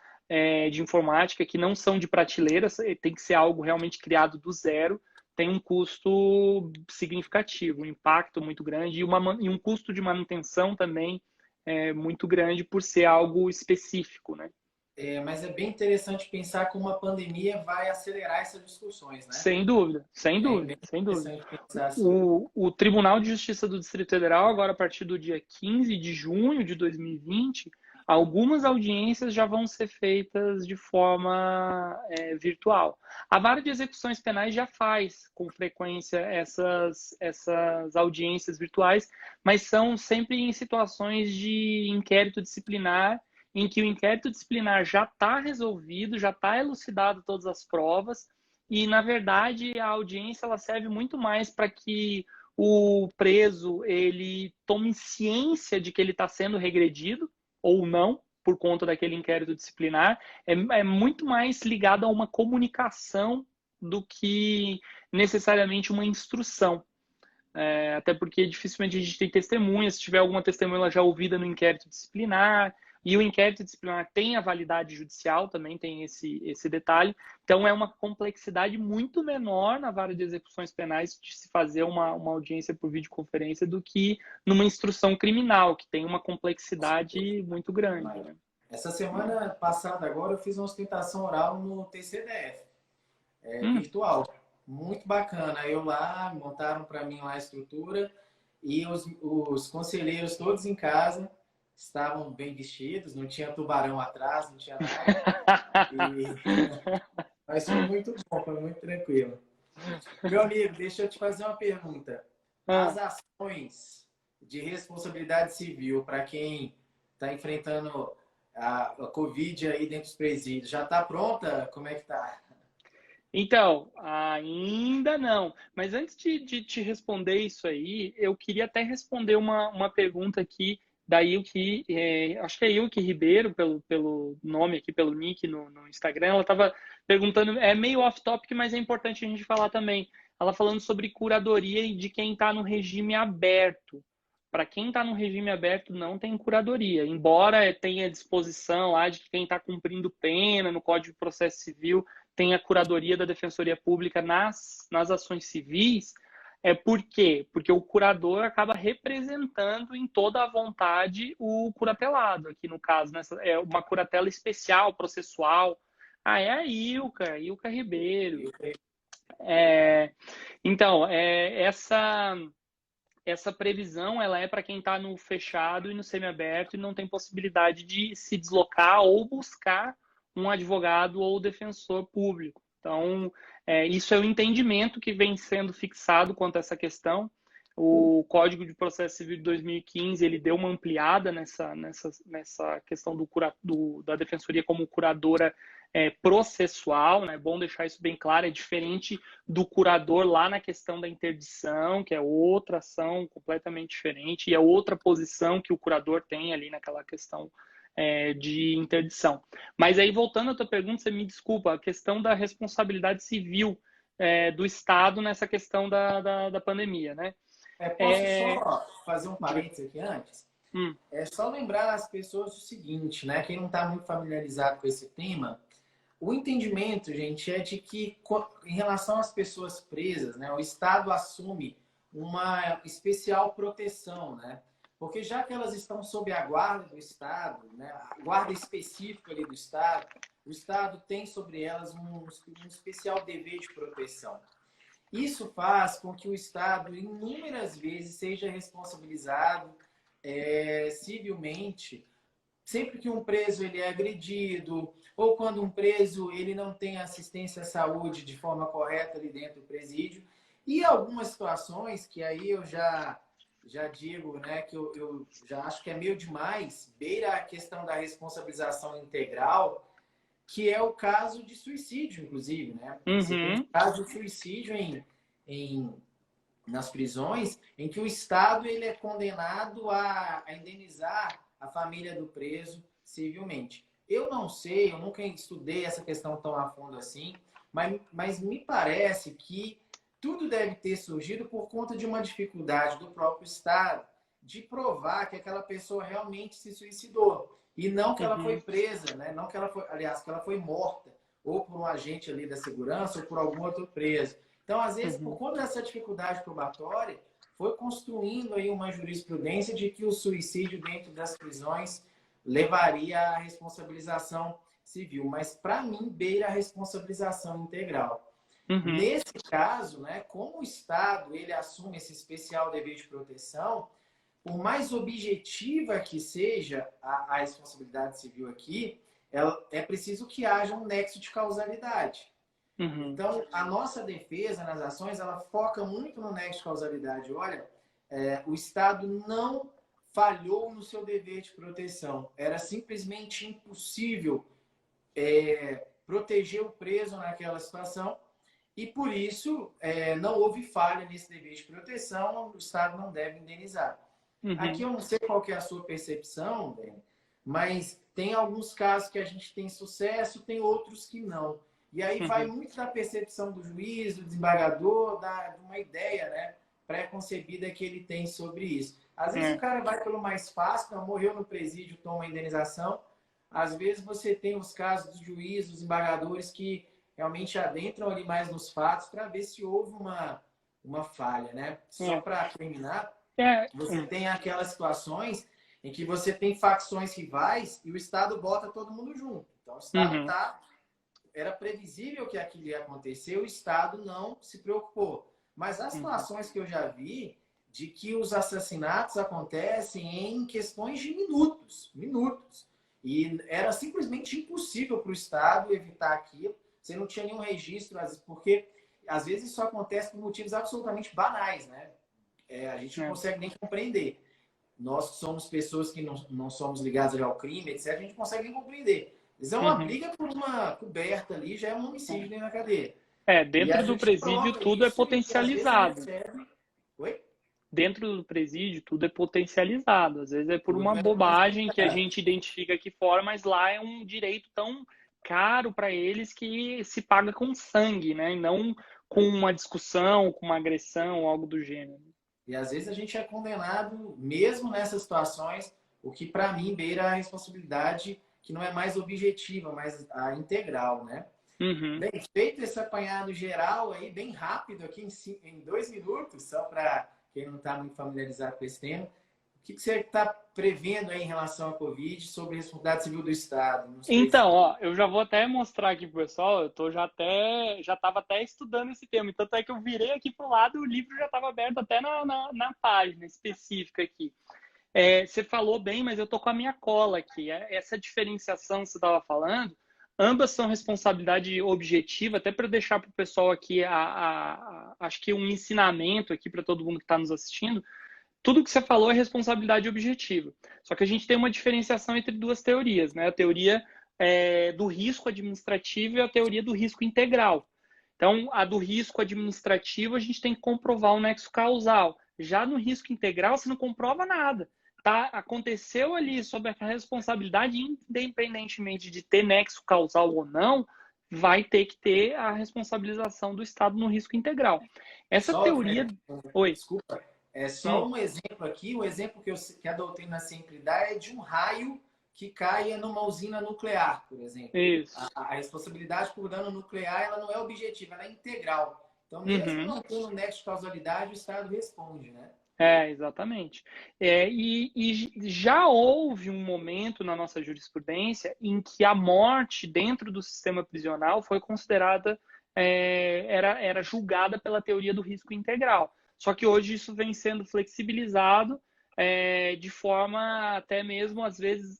de informática que não são de prateleira, tem que ser algo realmente criado do zero, tem um custo significativo, um impacto muito grande e um custo de manutenção também muito grande por ser algo específico, né? Mas é bem interessante pensar como a pandemia vai acelerar essas discussões, né? Sem dúvida, sem É dúvida, bem sem dúvida. interessante pensar assim. O Tribunal de Justiça do Distrito Federal, agora a partir do dia 15 de junho de 2020, algumas audiências já vão ser feitas de forma virtual. A Vara de Execuções Penais já faz com frequência essas audiências virtuais, mas são sempre em situações de inquérito disciplinar, em que o inquérito disciplinar já está resolvido, já está elucidado todas as provas, e, na verdade, a audiência ela serve muito mais para que o preso ele tome ciência de que ele está sendo regredido ou não por conta daquele inquérito disciplinar. É muito mais ligado a uma comunicação do que necessariamente uma instrução. Até porque dificilmente a gente tem testemunha. Se tiver alguma testemunha, ela já ouvida no inquérito disciplinar. E o inquérito disciplinar tem a validade judicial, também tem esse detalhe. Então, é uma complexidade muito menor na vara de execuções penais de se fazer uma audiência por videoconferência do que numa instrução criminal, que tem uma complexidade muito grande. Né? Essa semana passada agora eu fiz uma ostentação oral no TCDF, virtual. Muito bacana. Eu lá, montaram para mim lá a estrutura e os conselheiros todos em casa estavam bem vestidos, não tinha tubarão atrás, não tinha nada. Mas foi muito bom, foi muito tranquilo. Meu amigo, deixa eu te fazer uma pergunta. As ações de responsabilidade civil para quem está enfrentando a Covid aí dentro dos presídios, já está pronta? Como é que tá? Então, ainda não. Mas antes de te responder isso aí, eu queria até responder uma pergunta aqui da Ilke, acho que é Ilke Ribeiro, pelo nome aqui, pelo nick no Instagram. Ela estava perguntando, é meio off-topic, mas é importante a gente falar também. Ela falando sobre curadoria e de quem está no regime aberto. Para quem está no regime aberto, não tem curadoria. Embora tenha disposição lá de que quem está cumprindo pena no Código de Processo Civil tem a curadoria da Defensoria Pública nas ações civis. Por quê? Porque o curador acaba representando em toda a vontade o curatelado. Aqui no caso, é uma curatela especial, processual. É a Ilka Ribeiro. Então, essa previsão ela é para quem está no fechado e no semiaberto e não tem possibilidade de se deslocar ou buscar um advogado ou defensor público. Então, Isso é o entendimento que vem sendo fixado quanto a essa questão. O Código de Processo Civil de 2015 ele deu uma ampliada nessa questão da Defensoria como curadora processual, né? É bom deixar isso bem claro, é diferente do curador lá na questão da interdição, que é outra ação completamente diferente, e é outra posição que o curador tem ali naquela questão de interdição. Mas aí, voltando à tua pergunta, você me desculpa, a questão da responsabilidade civil do Estado nessa questão da pandemia, né? Posso só fazer um parênteses aqui antes? Hum. É só lembrar as pessoas o seguinte, né? Quem não está muito familiarizado com esse tema, o entendimento, gente, é de que, em relação às pessoas presas, né, o Estado assume uma especial proteção, né? Porque já que elas estão sob a guarda do Estado, né, a guarda específica ali do Estado, o Estado tem sobre elas um especial dever de proteção. Isso faz com que o Estado, inúmeras vezes, seja responsabilizado civilmente sempre que um preso ele é agredido ou quando um preso ele não tem assistência à saúde de forma correta ali dentro do presídio. E algumas situações que aí eu já digo, né, que eu já acho que é meio demais, beira a questão da responsabilização integral, que é o caso de suicídio, inclusive, né? Você tem caso de suicídio nas prisões, em que o Estado ele é condenado a indenizar a família do preso civilmente. Eu não sei, eu nunca estudei essa questão tão a fundo assim, mas me parece que tudo deve ter surgido por conta de uma dificuldade do próprio Estado de provar que aquela pessoa realmente se suicidou e não que ela foi presa, né? Não que ela foi, aliás, que ela foi morta ou por um agente ali da segurança ou por algum outro preso. Então, às vezes, por conta dessa dificuldade probatória, foi construindo aí uma jurisprudência de que o suicídio dentro das prisões levaria à responsabilização civil. Mas, para mim, beira a responsabilização integral. Nesse caso, né, como o Estado ele assume esse especial dever de proteção, por mais objetiva que seja a responsabilidade civil aqui, é preciso que haja um nexo de causalidade. Então, a nossa defesa nas ações, ela foca muito no nexo de causalidade. Olha, o Estado não falhou no seu dever de proteção. Era simplesmente impossível proteger o preso naquela situação e, por isso, não houve falha nesse dever de proteção, o Estado não deve indenizar. Aqui eu não sei qual que é a sua percepção, Ben, mas tem alguns casos que a gente tem sucesso, tem outros que não. E aí vai muito da percepção do juiz, do desembargador, de uma ideia, né, pré-concebida que ele tem sobre isso. Às vezes o cara vai pelo mais fácil, não, morreu no presídio, toma a indenização. Às vezes você tem os casos dos juízes, dos desembargadores que realmente adentram ali mais nos fatos para ver se houve uma falha, né? Só para terminar, você tem aquelas situações em que você tem facções rivais e o Estado bota todo mundo junto. Então o Estado era previsível que aquilo ia acontecer, o Estado não se preocupou. Mas há situações que eu já vi de que os assassinatos acontecem em questões de minutos. E era simplesmente impossível para o Estado evitar aquilo. Você não tinha nenhum registro, porque às vezes isso acontece por motivos absolutamente banais, né? A gente não consegue nem compreender. Nós que somos pessoas que não somos ligadas ao crime, etc., a gente não consegue nem compreender. Isso é uma briga por uma coberta ali, já é um homicídio dentro da cadeia. Dentro do presídio tudo é potencializado. Oi? Dentro do presídio tudo é potencializado. Às vezes é por uma bobagem que a gente identifica aqui fora, mas lá é um direito tão caro para eles que se paga com sangue, né? E não com uma discussão, com uma agressão, algo do gênero. E às vezes a gente é condenado, mesmo nessas situações, o que para mim beira a responsabilidade que não é mais objetiva, mas a integral, né? Bem, feito esse apanhado geral aí, bem rápido aqui em 2 minutos, só para quem não está muito familiarizado com esse tema, o que você está prevendo aí em relação à Covid sobre a responsabilidade civil do Estado? Então, eu já vou até mostrar aqui pro pessoal, eu já estava até estudando esse tema, tanto é que eu virei aqui pro lado e o livro já estava aberto até na página específica aqui. Você falou bem, mas eu tô com a minha cola aqui. Essa diferenciação que você estava falando, Ambas são responsabilidade objetiva, até para deixar para o pessoal aqui, acho que um ensinamento aqui para todo mundo que está nos assistindo. Tudo que você falou é responsabilidade objetiva. Só que a gente tem uma diferenciação entre duas teorias, né? A teoria do risco administrativo e a teoria do risco integral. Então, a do risco administrativo, a gente tem que comprovar o nexo causal. Já no risco integral, você não comprova nada. Tá? Aconteceu ali sob a responsabilidade, independentemente de ter nexo causal ou não, vai ter que ter a responsabilização do Estado no risco integral. Essa Só, teoria... Oi. desculpa, é só um exemplo aqui. O exemplo que a doutrina sempre dá é de um raio que caia numa usina nuclear, por exemplo. Isso. A responsabilidade por dano nuclear ela não é objetiva, ela é integral. Então, mesmo não tendo nexo de causalidade, o Estado responde, né? Exatamente. E já houve um momento na nossa jurisprudência em que a morte dentro do sistema prisional foi considerada, era julgada pela teoria do risco integral. Só que hoje isso vem sendo flexibilizado de forma até mesmo, às vezes,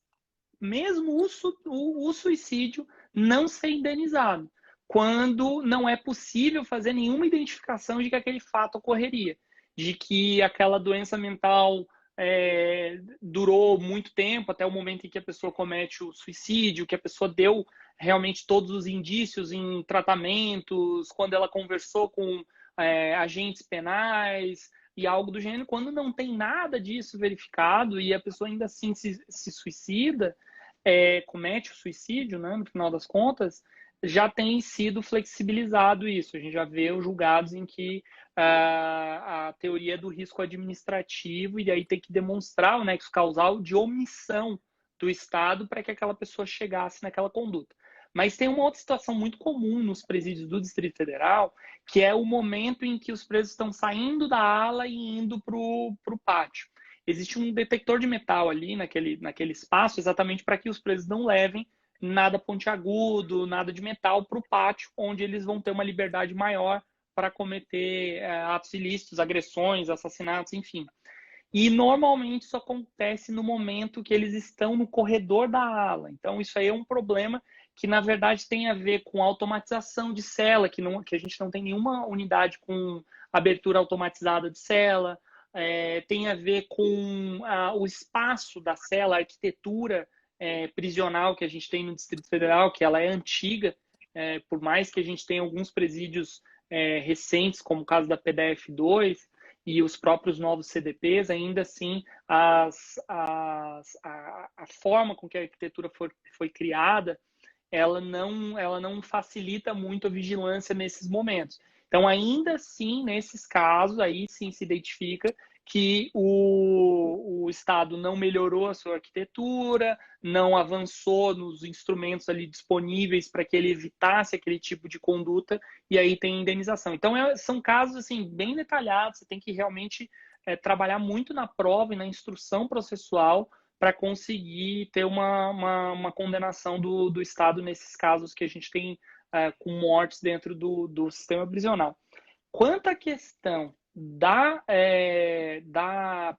mesmo o suicídio não ser indenizado, quando não é possível fazer nenhuma identificação de que aquele fato ocorreria, de que aquela doença mental durou muito tempo, até o momento em que a pessoa comete o suicídio, que a pessoa deu realmente todos os indícios em tratamentos, quando ela conversou com agentes penais e algo do gênero, quando não tem nada disso verificado e a pessoa ainda assim se suicida, comete o suicídio, né, no final das contas, já tem sido flexibilizado isso. A gente já vê os julgados em que a teoria do risco administrativo, e aí tem que demonstrar o nexo causal de omissão do Estado para que aquela pessoa chegasse naquela conduta. Mas tem uma outra situação muito comum nos presídios do Distrito Federal, que é o momento em que os presos estão saindo da ala e indo para o pátio. Existe um detector de metal ali naquele espaço, exatamente para que os presos não levem nada pontiagudo, nada de metal para o pátio, onde eles vão ter uma liberdade maior para cometer atos ilícitos, agressões, assassinatos, enfim. E normalmente isso acontece no momento que eles estão no corredor da ala. Então isso aí é um problema que na verdade tem a ver com automatização de cela, que a gente não tem nenhuma unidade com abertura automatizada de cela, tem a ver com o espaço da cela, a arquitetura prisional que a gente tem no Distrito Federal, que ela é antiga, por mais que a gente tenha alguns presídios recentes, como o caso da PDF2 e os próprios novos CDPs, ainda assim a forma com que a arquitetura foi criada, ela não facilita muito a vigilância nesses momentos. Então, ainda assim, nesses casos, aí sim se identifica que o Estado não melhorou a sua arquitetura, não avançou nos instrumentos ali disponíveis para que ele evitasse aquele tipo de conduta, e aí tem indenização. Então, são casos assim, bem detalhados, você tem que realmente trabalhar muito na prova e na instrução processual para conseguir ter uma condenação do Estado nesses casos que a gente tem com mortes dentro do sistema prisional. Quanto à questão da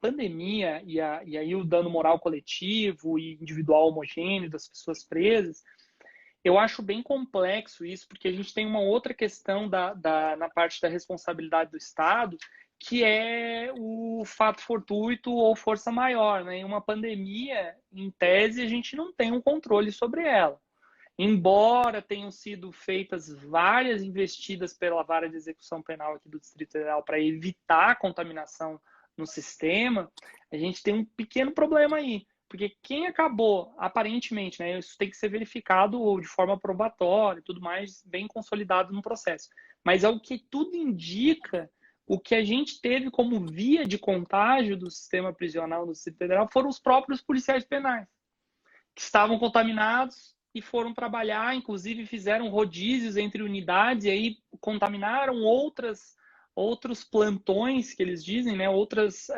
pandemia e aí o dano moral coletivo e individual homogêneo das pessoas presas, eu acho bem complexo isso, porque a gente tem uma outra questão na parte da responsabilidade do Estado, que é o fato fortuito ou força maior, né? Em uma pandemia, em tese, a gente não tem um controle sobre ela. Embora tenham sido feitas várias investidas pela Vara de Execução Penal aqui do Distrito Federal para evitar a contaminação no sistema, a gente tem um pequeno problema aí. Porque quem acabou, aparentemente, né, isso tem que ser verificado de forma probatória e tudo mais, bem consolidado no processo. Mas ao que tudo indica, o que a gente teve como via de contágio do sistema prisional do Distrito Federal foram os próprios policiais penais, que estavam contaminados e foram trabalhar, inclusive fizeram rodízios entre unidades e aí contaminaram outros plantões, que eles dizem, né, outras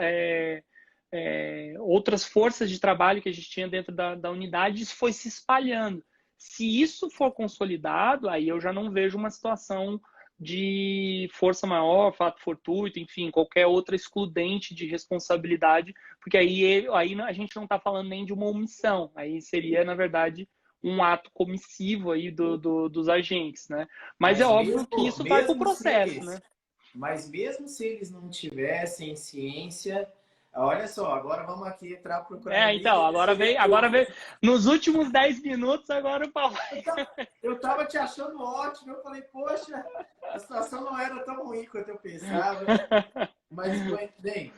forças de trabalho que a gente tinha dentro da unidade, isso foi se espalhando. Se isso for consolidado, aí eu já não vejo uma situação de força maior, fato fortuito, enfim, qualquer outra excludente de responsabilidade, porque aí a gente não está falando nem de uma omissão, aí seria, na verdade, um ato comissivo aí dos agentes, né? Mas é Mas óbvio que mesmo, isso vai para o mesmo se processo, né? eles, mas mesmo se eles não tivessem ciência, olha só, agora vamos aqui entrar para a Procuradoria Então, e Defensoria agora veio, Pública. nos últimos 10 minutos, agora o Paulo. Eu tava te achando ótimo, eu falei, poxa, a situação não era tão ruim quanto eu pensava. Mas, bem,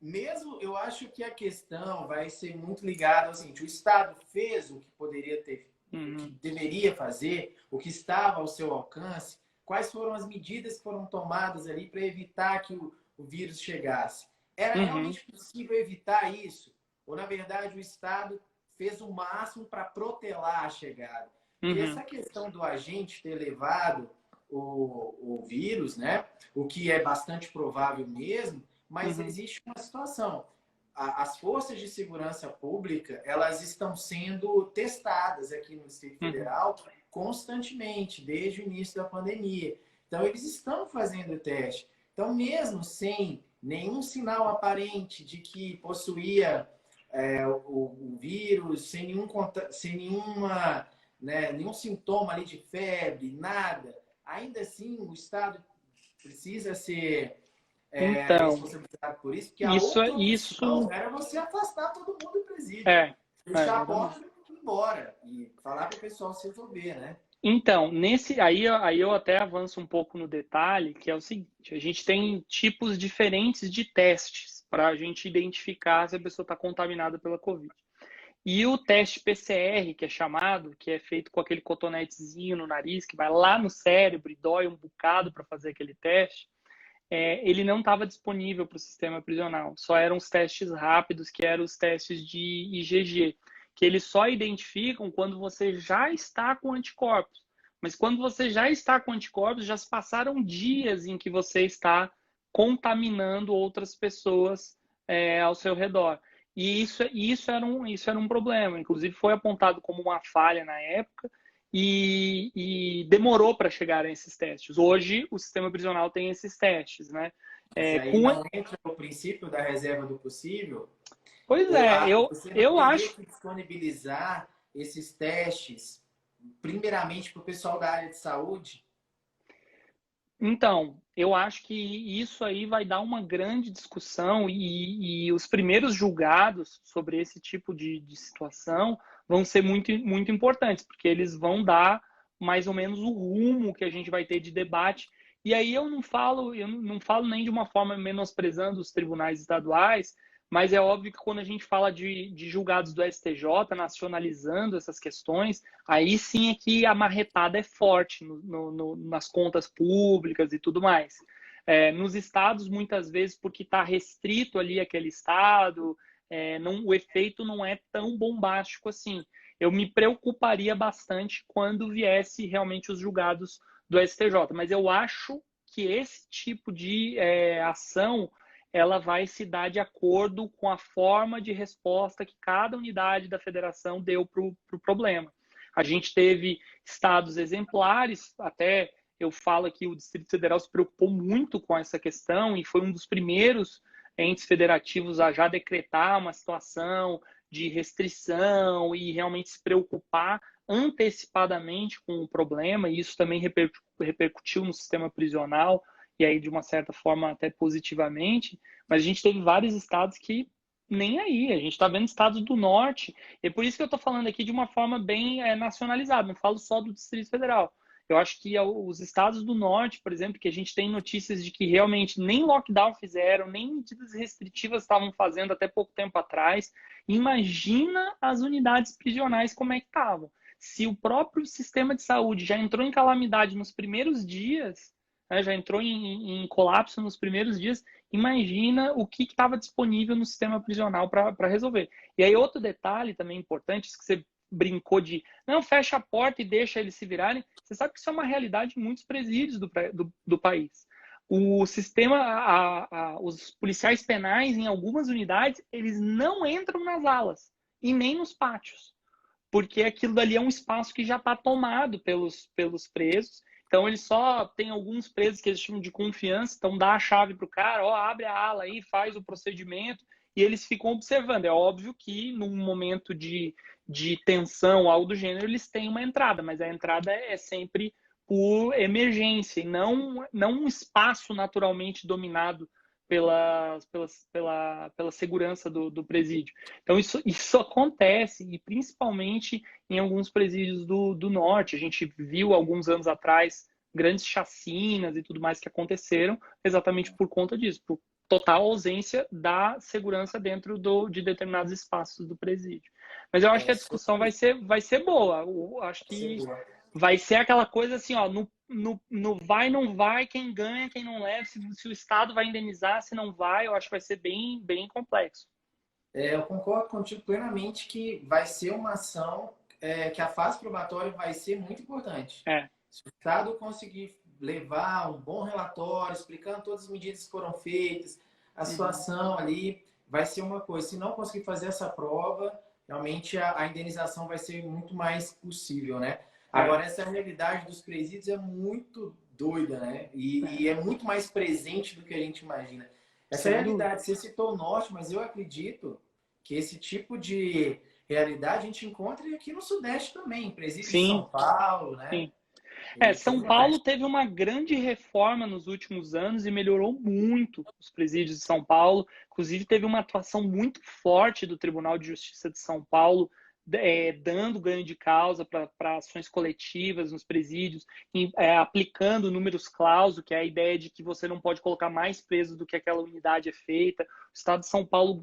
mesmo eu acho que a questão vai ser muito ligada ao seguinte: o Estado fez o que poderia ter, o que deveria fazer, o que estava ao seu alcance, quais foram as medidas que foram tomadas ali para evitar que o vírus chegasse. Era Uhum, realmente possível evitar isso? Ou, na verdade, o Estado fez o máximo para protelar a chegada? E uhum, essa questão do agente ter levado o vírus, né? O que é bastante provável mesmo, mas uhum, existe uma situação. As forças de segurança pública, elas estão sendo testadas aqui no Distrito uhum, Federal constantemente, desde o início da pandemia. Então, eles estão fazendo o teste. Então, mesmo sem nenhum sinal aparente de que possuía o vírus, sem nenhuma, né, nenhum sintoma ali de febre, nada, ainda assim o Estado precisa ser então, responsabilizado por isso, porque a isso, outra opção isso era você afastar todo mundo do presídio, é, fechar a exatamente. porta e ir embora, e falar para o pessoal se resolver, né? Então, aí eu até avanço um pouco no detalhe, que é o seguinte: a gente tem tipos diferentes de testes para a gente identificar se a pessoa está contaminada pela Covid. E o teste PCR, que é chamado, que é feito com aquele cotonetezinho no nariz, que vai lá no cérebro e dói um bocado para fazer aquele teste, ele não estava disponível para o sistema prisional. Só eram os testes rápidos, que eram os testes de IgG, que eles só identificam quando você já está com anticorpos. Mas quando você já está com anticorpos, já se passaram dias em que você está contaminando outras pessoas ao seu redor. E isso era um problema. Inclusive, foi apontado como uma falha na época, e demorou para chegar a esses testes. Hoje, o sistema prisional tem esses testes, né? Mas É, aí com... não entra o princípio da reserva do possível, Pois é, você não eu teria acho. que disponibilizar esses testes, primeiramente para o pessoal da área de saúde? Então, eu acho que isso aí vai dar uma grande discussão, e os primeiros julgados sobre esse tipo de situação vão ser muito, muito importantes, porque eles vão dar mais ou menos o rumo que a gente vai ter de debate. E aí eu não falo nem de uma forma menosprezando os tribunais estaduais, mas é óbvio que quando a gente fala de julgados do STJ nacionalizando essas questões, aí sim é que a marretada é forte nas contas públicas e tudo mais. Nos estados, muitas vezes, porque está restrito ali aquele estado, o efeito não é tão bombástico assim. Eu me preocuparia bastante quando viesse realmente os julgados do STJ, mas eu acho que esse tipo de ação ela vai se dar de acordo com a forma de resposta que cada unidade da federação deu para o problema. A gente teve estados exemplares, até eu falo que o Distrito Federal se preocupou muito com essa questão e foi um dos primeiros entes federativos a já decretar uma situação de restrição e realmente se preocupar antecipadamente com o problema, e isso também repercutiu no sistema prisional, e aí de uma certa forma até positivamente, mas a gente teve vários estados que nem aí, a gente está vendo estados do norte, e por isso que eu estou falando aqui de uma forma bem nacionalizada, não falo só do Distrito Federal. Eu acho que os estados do norte, por exemplo, que a gente tem notícias de que realmente nem lockdown fizeram, nem medidas restritivas estavam fazendo até pouco tempo atrás. Imagina as unidades prisionais como é que estavam. Se o próprio sistema de saúde já entrou em calamidade nos primeiros dias, né, já entrou em colapso nos primeiros dias, imagina o que estava disponível no sistema prisional para resolver. E aí outro detalhe também importante, que você brincou de não, fecha a porta e deixa eles se virarem. Você sabe que isso é uma realidade em muitos presídios do país. O sistema, os policiais penais em algumas unidades, eles não entram nas alas e nem nos pátios, porque aquilo dali é um espaço que já está tomado pelos presos. Então, eles só tem alguns presos que eles chamam de confiança, então dá a chave para o cara, ó, abre a ala aí, faz o procedimento, e eles ficam observando. É óbvio que num momento de tensão, algo do gênero, eles têm uma entrada, mas a entrada é sempre por emergência, e não um espaço naturalmente dominado pela segurança do presídio. Então, isso acontece, e principalmente em alguns presídios do norte. A gente viu alguns anos atrás grandes chacinas e tudo mais que aconteceram exatamente por conta disso, por total ausência da segurança dentro de determinados espaços do presídio. Mas eu acho que a discussão vai ser boa. Eu acho que vai ser aquela coisa assim, ó, no vai, não vai, quem ganha, quem não leva, se o Estado vai indenizar, se não vai, eu acho que vai ser bem, bem complexo. Eu concordo contigo plenamente que vai ser uma ação que a fase probatória vai ser muito importante. Se o Estado conseguir levar um bom relatório, explicando todas as medidas que foram feitas, a situação ali, vai ser uma coisa. Se não conseguir fazer essa prova, realmente a indenização vai ser muito mais possível, né? Agora, essa realidade dos presídios é muito doida, né? E é muito mais presente do que a gente imagina. Essa realidade, você citou o norte, mas eu acredito que esse tipo de realidade a gente encontra aqui no Sudeste também, em presídios de São Paulo, né? Sim. São Paulo teve uma grande reforma nos últimos anos e melhorou muito os presídios de São Paulo. Inclusive, teve uma atuação muito forte do Tribunal de Justiça de São Paulo, dando ganho de causa para ações coletivas nos presídios, aplicando números clauso, que é a ideia de que você não pode colocar mais presos do que aquela unidade é feita. O Estado de São Paulo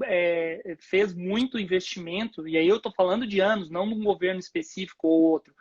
fez muito investimento, e aí eu estou falando de anos, não de um governo específico ou outro.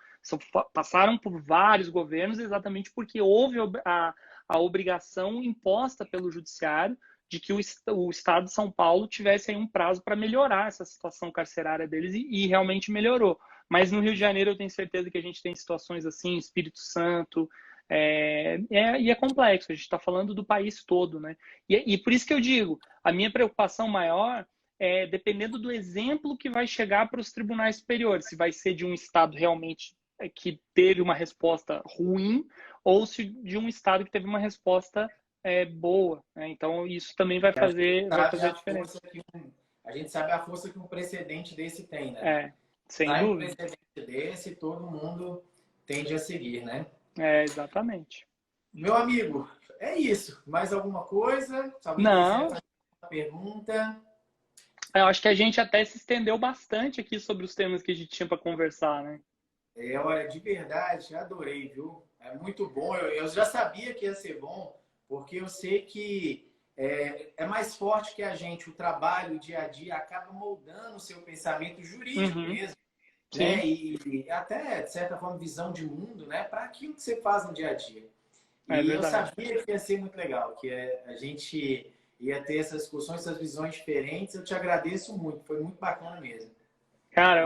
Passaram por vários governos exatamente porque houve a obrigação imposta pelo judiciário de que o Estado de São Paulo tivesse aí um prazo para melhorar essa situação carcerária deles e realmente melhorou. Mas no Rio de Janeiro eu tenho certeza que a gente tem situações assim, Espírito Santo, e é complexo, a gente está falando do país todo, né? E por isso que eu digo, a minha preocupação maior é dependendo do exemplo que vai chegar para os tribunais superiores, se vai ser de um Estado realmente que teve uma resposta ruim ou se de um Estado que teve uma resposta boa, né? Então isso também vai fazer a diferença. A gente sabe a força que um precedente desse tem, né? Sem dúvida. Um precedente desse, todo mundo tende a seguir, né? Exatamente. Meu amigo, é isso. Mais alguma coisa? Não. Fazer uma pergunta? Eu acho que a gente até se estendeu bastante aqui sobre os temas que a gente tinha para conversar, né? Olha, de verdade, adorei, viu? É muito bom. Eu já sabia que ia ser bom, porque eu sei que é mais forte que a gente. O trabalho, o dia a dia, acaba moldando o seu pensamento jurídico mesmo. Né? E até, de certa forma, visão de mundo, né? Para aquilo que você faz no dia a dia. E eu sabia que ia ser muito legal, que a gente ia ter essas discussões, essas visões diferentes. Eu te agradeço muito, foi muito bacana mesmo. Cara,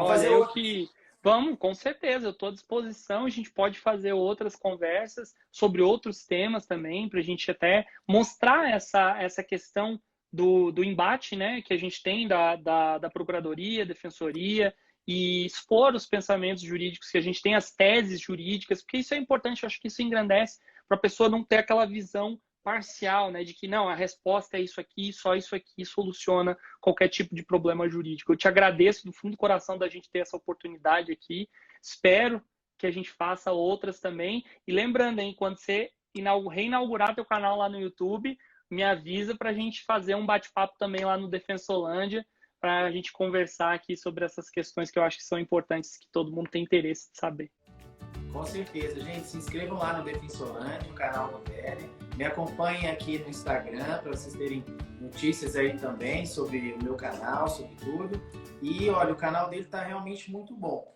vamos, com certeza, eu estou à disposição. A gente pode fazer outras conversas sobre outros temas também, para a gente até mostrar essa questão do embate, né, que a gente tem da Procuradoria, Defensoria, e expor os pensamentos jurídicos, que a gente tem as teses jurídicas, porque isso é importante, eu acho que isso engrandece para a pessoa não ter aquela visão parcial, né, de que não, a resposta é isso aqui, só isso aqui soluciona qualquer tipo de problema jurídico. Eu te agradeço do fundo do coração da gente ter essa oportunidade aqui. Espero que a gente faça outras também. E lembrando, hein, quando você reinaugurar teu canal lá no YouTube, me avisa para a gente fazer um bate-papo também lá no Defensolândia, para a gente conversar aqui sobre essas questões que eu acho que são importantes, que todo mundo tem interesse de saber. Com certeza, gente. Se inscrevam lá no Defensolândia, no canal do Velho. Me acompanhem aqui no Instagram para vocês terem notícias aí também sobre o meu canal, sobre tudo. E olha, o canal dele está realmente muito bom.